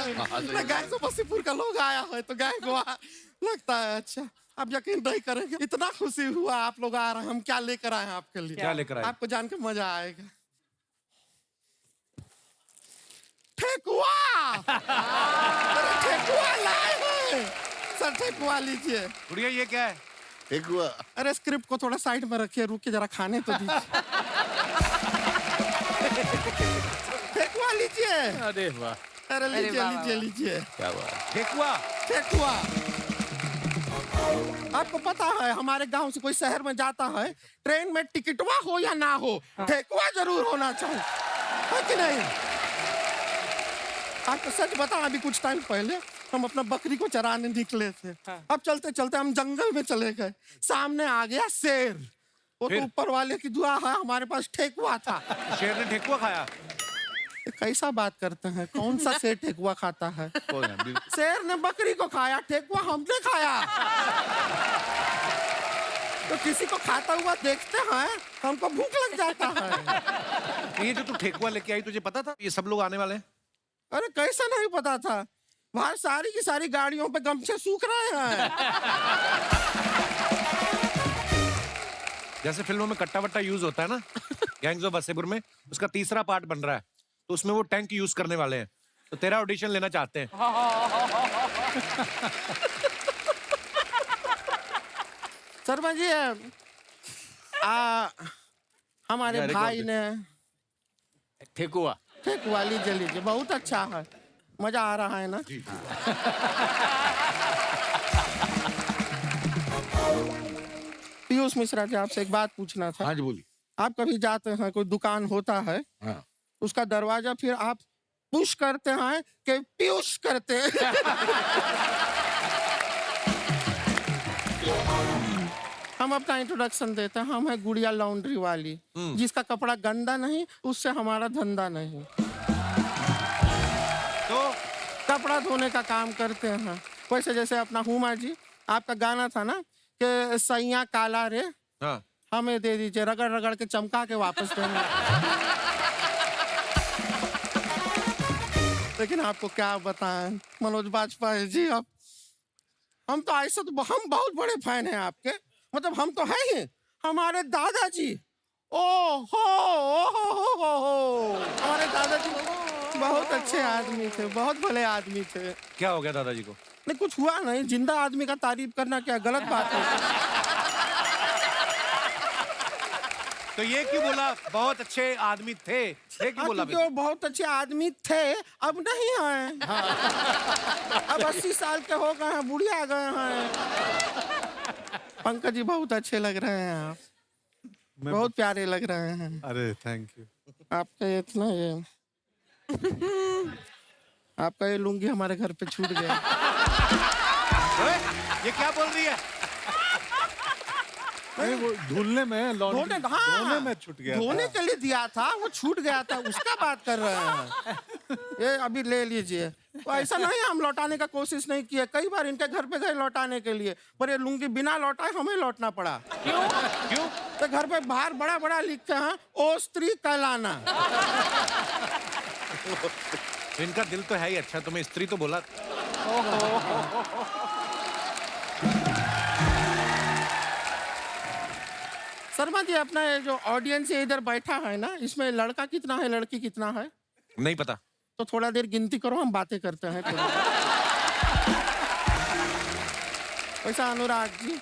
गैंग से बसीपुर का लोग आया है तो गैंग वार लगता है। अच्छा, आप यकीन नहीं करेंगे, इतना खुशी हुआ आप लोग आ रहे हैं। हम क्या लेकर आए हैं आपके लिए? क्या लेकर आए? आपको जान के मजा आएगा। ठेकुआ। अरे ठेकुआ लाए हैं सर, ठेकुआ लीजिए। गुड़िया, ये क्या है? एक हुआ। अरे स्क्रिप्ट को थोड़ा साइड में रखिए, रुकिए जरा खाने तो दीजिए। ठेकुआ लीजिए। अरे वाह, अरे लीजिए वाह, लीजिए वाह। लीजिए। क्या बात। ठेकुआ। ठेकुआ। आपको पता है हमारे गांव से कोई शहर में जाता है, ट्रेन में टिकटवा हो या ना हो, ठेकुआ जरूर होना चाहिए, है कि नहीं? आपको सच बता, अभी कुछ टाइम पहले हम अपना बकरी को चराने निकले थे। अब चलते चलते हम जंगल में चले गए, सामने आ गया शेर। वो तो ऊपर वाले की दुआ है, हमारे पास ठेकुआ था। शेर ने ठेकुआ खाया? कैसा बात करते हैं, कौन सा शेर ठेकुआ खाता है? शेर ने बकरी को खाया, ठेकुआ हमने खाया। तो किसी को खाता हुआ देखते हैं हमको भूख लग जाता है। ये जो तू ठेकुआ लेके आई, तुझे पता था ये सब लोग आने वाले हैं? अरे कैसा नहीं पता था, बाहर सारी की सारी गाड़ियों पे गमछे सूख रहे हैं। जैसे फिल्मों में कट्टा वट्टा यूज होता है ना, गैंग्स ऑफ वसेपुर में उसका तीसरा पार्ट बन रहा है, तो उसमें वो टैंक यूज करने वाले हैं। तो तो तेरा ऑडिशन लेना चाहते हैं। शर्मा जी हमारे भाई ने ठेकुआ ठेकुआ लीजिए लीजिए, बहुत अच्छा है, मजा आ रहा है ना? पीयूष मिश्रा जी, आपसे एक बात पूछना था। हाँ जी बोलिए। आप कभी जाते हैं, कोई दुकान होता है, हाँ। उसका दरवाजा फिर आप पुश करते हैं कि पीयूष करते हैं? हम अपना इंट्रोडक्शन देते हैं, हम है गुड़िया लॉन्ड्री वाली, जिसका कपड़ा गंदा नहीं, उससे हमारा धंधा नहीं। तो कपड़ा धोने का काम करते हैं। वैसे जैसे अपना हुमा जी, आपका गाना था ना कि सैया काला रे, हाँ, हमें दे दीजिए, रगड़ रगड़ के चमका के वापस देंगे। लेकिन आपको क्या बताएं मनोज बाजपेयी जी, अब हम तो ऐसे तो हम बहुत बड़े फैन हैं आपके, मतलब हम तो है ही। हमारे दादाजी, ओ हो, हमारे दादाजी बहुत अच्छे आदमी थे, बहुत भले आदमी थे। क्या हो गया दादाजी को? नहीं कुछ हुआ नहीं, जिंदा आदमी का तारीफ करना क्या गलत बात है? तो ये क्यों बोला बहुत अच्छे आदमी थे? ये क्यों बोला? क्योंकि वो बहुत अच्छे आदमी थे, अब नहीं हैं। अब 80 साल के हो गए हैं, बुढ़िया गए हैं। पंकज जी बहुत अच्छे लग रहे हैं आप, बहुत प्यारे लग रहे हैं। अरे थैंक यू। आपका ये इतना ये आपका ये लुंगी हमारे घर पे छूट गया। ओए, ये क्या बोल रही है? नहीं वो धुलने में धोने में छूट गया धोने के लिए दिया था, वो छूट गया था, उसका बात कर रहे हैं। ये अभी ले लीजिए। तो ऐसा नहीं हम लौटाने का कोशिश नहीं किया, कई बार इनके घर पे गए लौटाने के लिए, पर ये लुंगी बिना लौटाए हमें लौटना पड़ा। क्यों? तो घर पे बाहर बड़ा बड़ा लिखते हैं, ओ स्त्री कहलाना। इनका दिल तो है ही अच्छा, तुम्हें स्त्री तो बोला। शर्मा जी, अपना ये जो ऑडियंस इधर बैठा है ना, इसमें लड़का कितना है, लड़की कितना है? नहीं पता। तो थोड़ा देर गिनती करो, हम बातें करते हैं थोड़ा। वैसा अनुराग जी,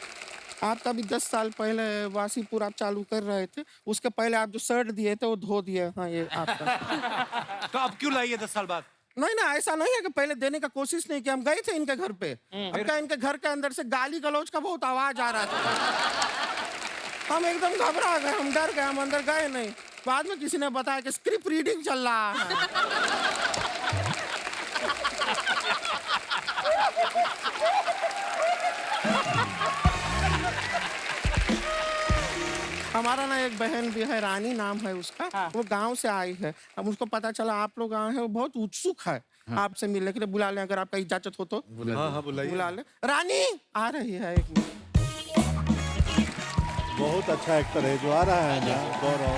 आपका भी 10 साल पहले वासीपुर आप चालू कर रहे थे, उसके पहले आप जो शर्ट दिए थे वो धो दिए। हाँ ये आपका। तो अब क्यों लाई है 10 साल बाद? नहीं ना, ऐसा नहीं है कि पहले देने का कोशिश नहीं किया, हम गए थे इनके घर पे, अब इनके घर के अंदर से गाली गलौज का बहुत आवाज आ रहा था। हम एकदम घबरा गए, हम डर गए, हम अंदर गए नहीं। बाद में किसी ने बताया कि स्क्रिप्ट रीडिंग चल रहा है। हमारा ना एक बहन भी है, रानी नाम है उसका। हाँ। वो गांव से आई है, अब उसको पता चला आप लोग आए हैं, वो बहुत उत्सुक है। हाँ। आपसे मिलने के लिए, बुला लें अगर आपका इजाजत हो तो। हाँ बुलाइए। बुला लें। रानी आ रही है, एक मिनट। बहुत अच्छा एक्टर है जो आ रहा है ना, गौरव।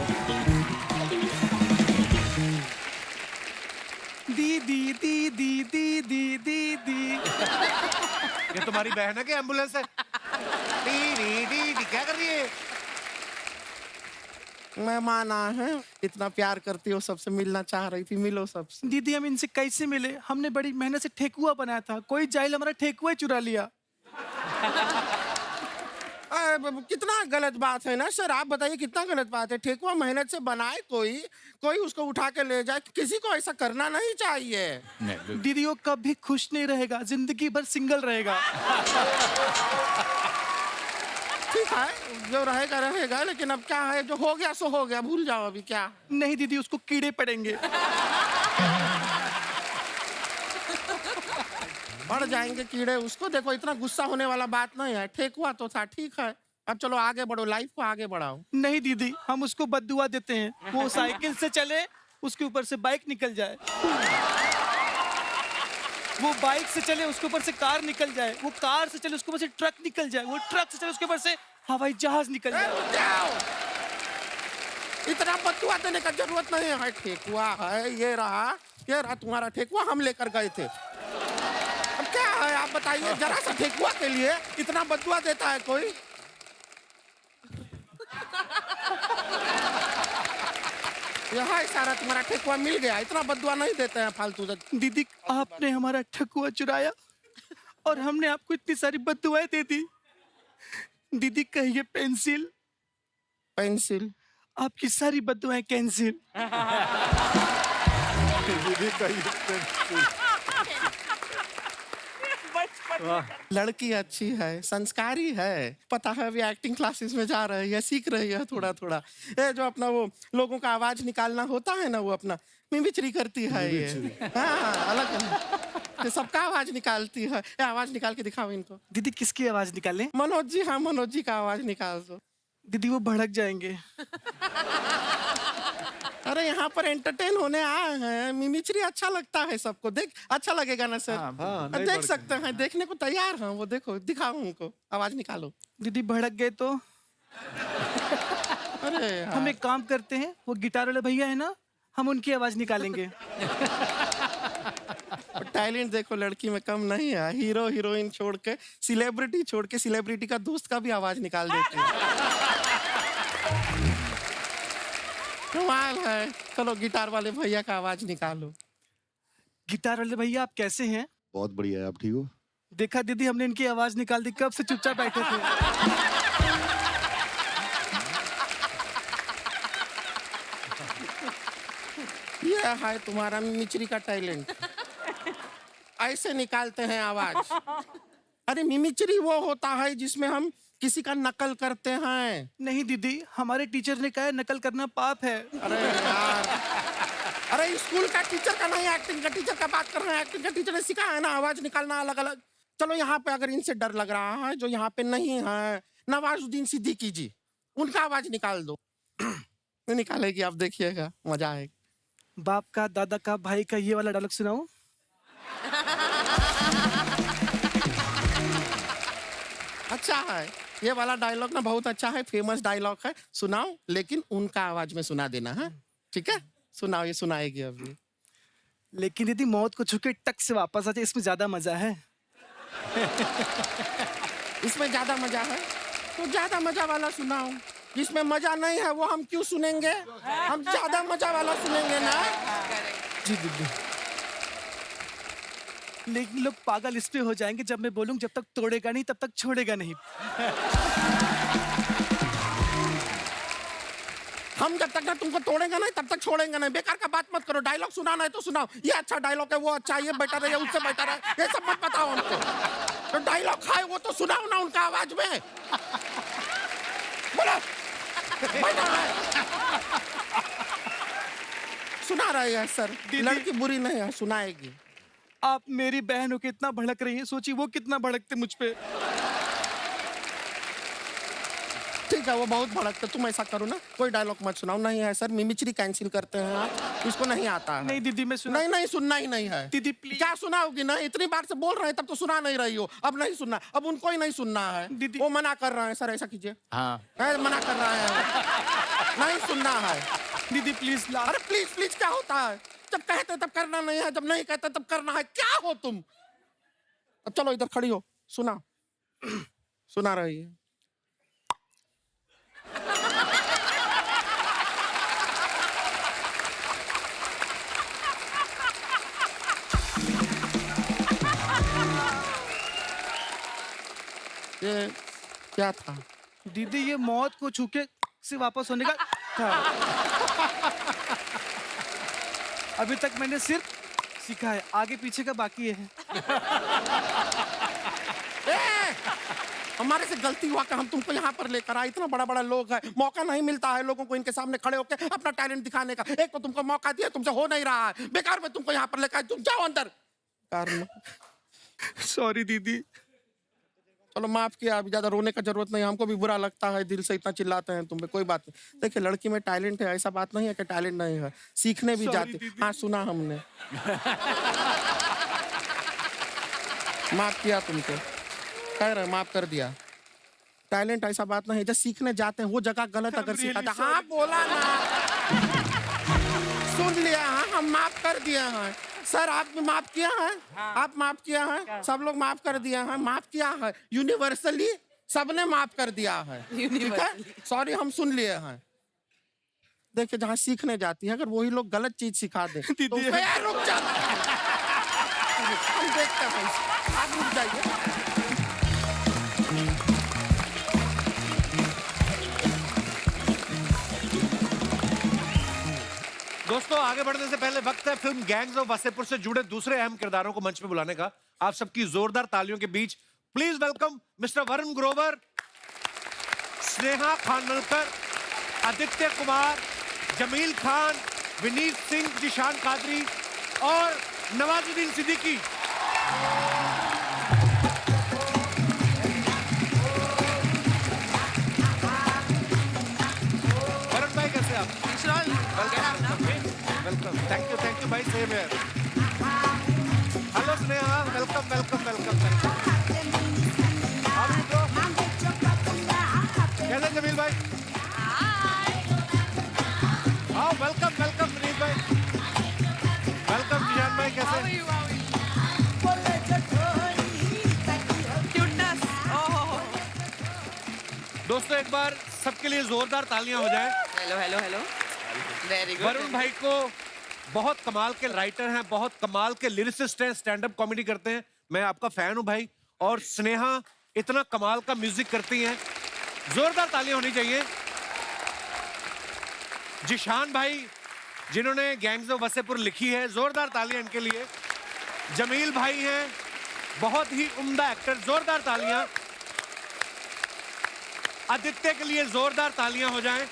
दीदी दीदी दीदी दीदी। ये तुम्हारी बहन है कि एम्बुलेंस है? दीदी दीदी क्या कर रही है? मेहमान आए हैं, इतना प्यार करती हो, सबसे मिलना चाह रही थी, मिलो सबसे। दीदी हम इनसे कैसे मिले? हमने बड़ी मेहनत से ठेकुआ बनाया था, कोई जाहिल हमारा ठेकुआ चुरा लिया। कितना गलत बात है ना सर, आप बताइए कितना गलत बात है। ठेकुआ मेहनत से बनाए, कोई उसको उठा के ले जाए, किसी को ऐसा करना नहीं चाहिए। दीदी वो कभी खुश नहीं रहेगा, जिंदगी भर सिंगल रहेगा। ठीक है, जो रहेगा रहेगा, लेकिन अब क्या है, जो हो गया सो हो गया, भूल जाओ अभी। क्या नहीं दीदी, उसको कीड़े पड़ेंगे। बढ़ जाएंगे कीड़े उसको। देखो इतना गुस्सा होने वाला बात नहीं है, ठेकुआ तो था, ठीक है। अब चलो आगे बढ़ो, लाइफ को आगे बढ़ाओ। नहीं दीदी, हम उसको बद्दुआ देते हैं, वो साइकिल से चले, उसके ऊपर से बाइक निकल जाए, वो बाइक से चले, उसके ऊपर से कार निकल जाए, वो कार से चले, उसके ऊपर से ट्रक निकल जाए, वो ट्रक से चले, उसके ऊपर से हवाई जहाज निकल जाए। इतना बद्दुआ देने का जरूरत नहीं है। ठेकुआ है, ये रहा तुम्हारा ठेकुआ, हम लेकर गए थे। अब क्या है आप बताइए, जरा सा ठेकुआ के लिए इतना बद्दुआ देता है कोई? यहाँ सारा तुम्हारा ठेकुआ मिल गया, इतना बदुआ नहीं देते हैं फालतू से। दीदी आपने हमारा ठकुआ चुराया और हमने आपको इतनी सारी बददुआएं दे दी। दीदी कहिए पेंसिल, पेंसिल आपकी सारी बददुआएं कैंसिल। लड़की अच्छी है, संस्कारी है, पता है अभी एक्टिंग क्लासेस में जा रही है, सीख रही है थोड़ा थोड़ा। ये जो अपना वो लोगों का आवाज निकालना होता है ना, वो अपना मिमिक्री करती है ये। हाँ अलग ये सबका आवाज निकालती है। ये आवाज निकाल के दिखाओ इनको। दीदी किसकी आवाज निकालें? मनोज जी, हाँ मनोज जी का आवाज निकाल दो। दीदी वो भड़क जाएंगे। अरे यहाँ पर एंटरटेन होने आए हैं, मिमिक्री अच्छा लगता है सबको। देख अच्छा लगेगा ना सर? देख सकते हैं, देखने को तैयार हैं वो। देखो दिखाओ उनको, आवाज निकालो। दीदी भड़क गए तो? अरे हम एक काम करते हैं, वो गिटार वाले भैया है ना, हम उनकी आवाज निकालेंगे। टैलेंट देखो लड़की में कम नहीं है। हीरो हीरोइन छोड़ के, सेलिब्रिटी छोड़ के, सेलिब्रिटी का दोस्त का भी आवाज निकाल देती है। कमाल है। चलो गिटार वाले भैया का आवाज निकालो। गिटार वाले भैया आप कैसे हैं? बहुत बढ़िया है, आप ठीक हो? देखा दीदी हमने इनकी आवाज निकाल दी, कब से चुपचाप बैठे थे। ये है तुम्हारा मिमिक्री का टैलेंट। ऐसे निकालते हैं आवाज। अरे मिमिक्री वो होता है जिसमें हम किसी का नकल करते हैं। नहीं दीदी, हमारे टीचर ने कहा है नकल करना पाप है। अरे यार, अरे स्कूल का टीचर का नहीं, एक्टिंग का टीचर का बात कर रहे हैं। एक्टिंग का टीचर ने सिखाया है ना आवाज निकालना अलग अलग। चलो यहाँ पे अगर इनसे डर लग रहा है, जो यहाँ पे नहीं है, नवाजुद्दीन सिद्दीकी जी, उनका आवाज निकाल दो। निकालेगी, आप देखिएगा, मजा आएगा। बाप का, दादा का, भाई का, ये वाला डायलॉग सुनाओ। अच्छा है ये वाला डायलॉग ना, बहुत अच्छा है, फेमस डायलॉग है। सुनाओ, लेकिन उनका आवाज में सुना देना है, ठीक है? सुनाओ, ये सुनाएगी अभी। लेकिन दीदी मौत को छूके टक से वापस आ जाए, इसमें ज्यादा मजा है। इसमें ज्यादा मजा है तो ज्यादा मजा वाला सुनाओ। जिसमें मजा नहीं है वो हम क्यों सुनेंगे? हम ज्यादा मजा वाला सुनेंगे ना। जी दीदी। लेकिन लोग पागल इस पे हो जाएंगे जब मैं बोलूं जब तक तोड़ेगा नहीं तब तक छोड़ेगा नहीं। हम जब तक ना तुमको तोड़ेंगे नहीं तब तक छोड़ेंगे नहीं। बेकार का बात मत करो। डायलॉग सुनाना है तो सुनाओ। ये अच्छा डायलॉग है, वो अच्छा, ये बेटर है, ये उससे बेटर है, ये सब मत बताओ हमको। तो डायलॉग है वो तो सुनाओ ना उनका आवाज में। बोलो, बेटर है। सुना रही है सर, लड़की बुरी नहीं है, सुनाएगी। आप मेरी बहन हो के इतना भड़क रही हैं, सोचिए वो कितना भड़कते मुझ पे। ठीक है, वो बहुत भड़कते। तुम ऐसा करो ना, कोई डायलॉग मत सुनाओ। नहीं है सर, मिमिक्री कैंसिल करते हैं आप, इसको नहीं आता है। नहीं दीदी मैं सुना। नहीं नहीं, सुनना ही नहीं है। दीदी प्लीज। क्या सुनाओगी? ना इतनी बार से बोल रहे हैं तब तो सुना नहीं रही हो। अब नहीं सुनना, अब उनको ही नहीं सुनना है। दीदी वो मना कर रहे हैं सर, ऐसा कीजिए। हाँ मना कर रहे हैं, नहीं सुनना है। दीदी प्लीज ला। अरे प्लीज प्लीज क्या होता है? जब कहते तब करना नहीं है, जब नहीं कहते तब करना है। क्या हो तुम? अब चलो इधर खड़ी हो, सुना। सुना रही है। ये क्या था? दीदी ये मौत को छूके से वापस होने का था। अभी तक मैंने सिर्फ सीखा है, आगे पीछे का बाकी है। हमारे से गलती हुआ कि हम तुमको यहाँ पर लेकर आए। इतना बड़ा बड़ा लोग है, मौका नहीं मिलता है लोगों को इनके सामने खड़े होकर अपना टैलेंट दिखाने का। एक तो तुमको मौका दिया, तुमसे हो नहीं रहा है। बेकार में तुमको यहाँ पर लेकर आए। तुम जाओ अंदर। सॉरी दीदी। चलो माफ किया, अभी ज्यादा रोने का जरूरत नहीं। हमको भी बुरा लगता है, दिल से इतना चिल्लाते हैं तुम पे। कोई बात नहीं। देखिए लड़की में टैलेंट है, ऐसा बात नहीं है कि टैलेंट नहीं है। सीखने भी जाते। हाँ सुना हमने। माफ किया तुमको, कह रहे माफ कर दिया। टैलेंट ऐसा बात नहीं है, जब सीखने जाते हैं वो जगह गलत अगर सिखाता। हाँ बोला ना, सुन लिया। हाँ हम माफ कर दिए हैं सर। आप भी माफ किया है? आप माफ किया है? सब लोग माफ कर दिया है। माफ किया है यूनिवर्सली, सबने माफ कर दिया है। ठीक है, सॉरी हम सुन लिए हैं। देखिए जहाँ सीखने जाती है, अगर वही लोग गलत चीज सिखा दे तो उसमें यार रुक जा। हम देखते हैं भाई, आप रुक जाइए। दोस्तों आगे बढ़ने से पहले वक्त है फिल्म गैंग्स ऑफ वासेपुर से जुड़े दूसरे अहम किरदारों को मंच पे बुलाने का। आप सबकी जोरदार तालियों के बीच please welcome mister Varun Grover, Sneha Khanwalkar, Aditya Kumar, Jameel Khan, Vineet Singh, Zeeshan Quadri और नवाजुद्दीन सिद्दीकी। वरुण भाई कैसे आप? वेलकम, थैंक यू भाई, same here. Hello Sneha, welcome welcome welcome welcome. कैसे जमील भाई? आओ, वेलकम वेलकम विनीत भाई, वेलकम जिशान भाई, कैसे? दोस्तों एक बार सबके लिए जोरदार तालियां हो जाएं। Hello hello hello, very good. Varun भाई को बहुत कमाल के राइटर हैं, बहुत कमाल के लिरिसिस्ट हैं, स्टैंड अप कॉमेडी करते हैं, मैं आपका फैन हूं भाई। और स्नेहा इतना कमाल का म्यूजिक करती हैं, जोरदार तालियां होनी चाहिए। जिशान भाई जिन्होंने गैंग्स ऑफ वासेपुर लिखी है, जोरदार तालियां इनके लिए। जमील भाई हैं, बहुत ही उम्दा एक्टर, जोरदार तालियां। आदित्य के लिए जोरदार तालियां हो जाएं।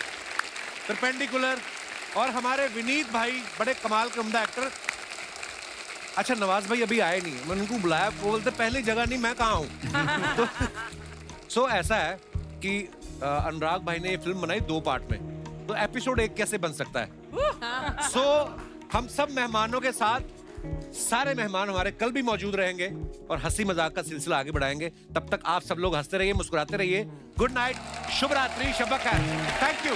परपेंडिकुलर। और हमारे विनीत भाई बड़े कमाल के उम्दा एक्टर। अच्छा नवाज भाई अभी आए नहीं, मैंने उनको बुलाया, वो बोलते पहली जगह नहीं, मैं कहाँ हूँ। तो सो ऐसा है कि अनुराग भाई ने ये फिल्म बनाई 2 पार्ट में, तो एपिसोड 1 कैसे बन सकता है। सो हम सब मेहमानों के साथ, सारे मेहमान हमारे कल भी मौजूद रहेंगे और हंसी मजाक का सिलसिला आगे बढ़ाएंगे। तब तक आप सब लोग हंसते रहिए, मुस्कुराते रहिए। गुड नाइट, शुभ रात्रि, शब बखैर, थैंक यू।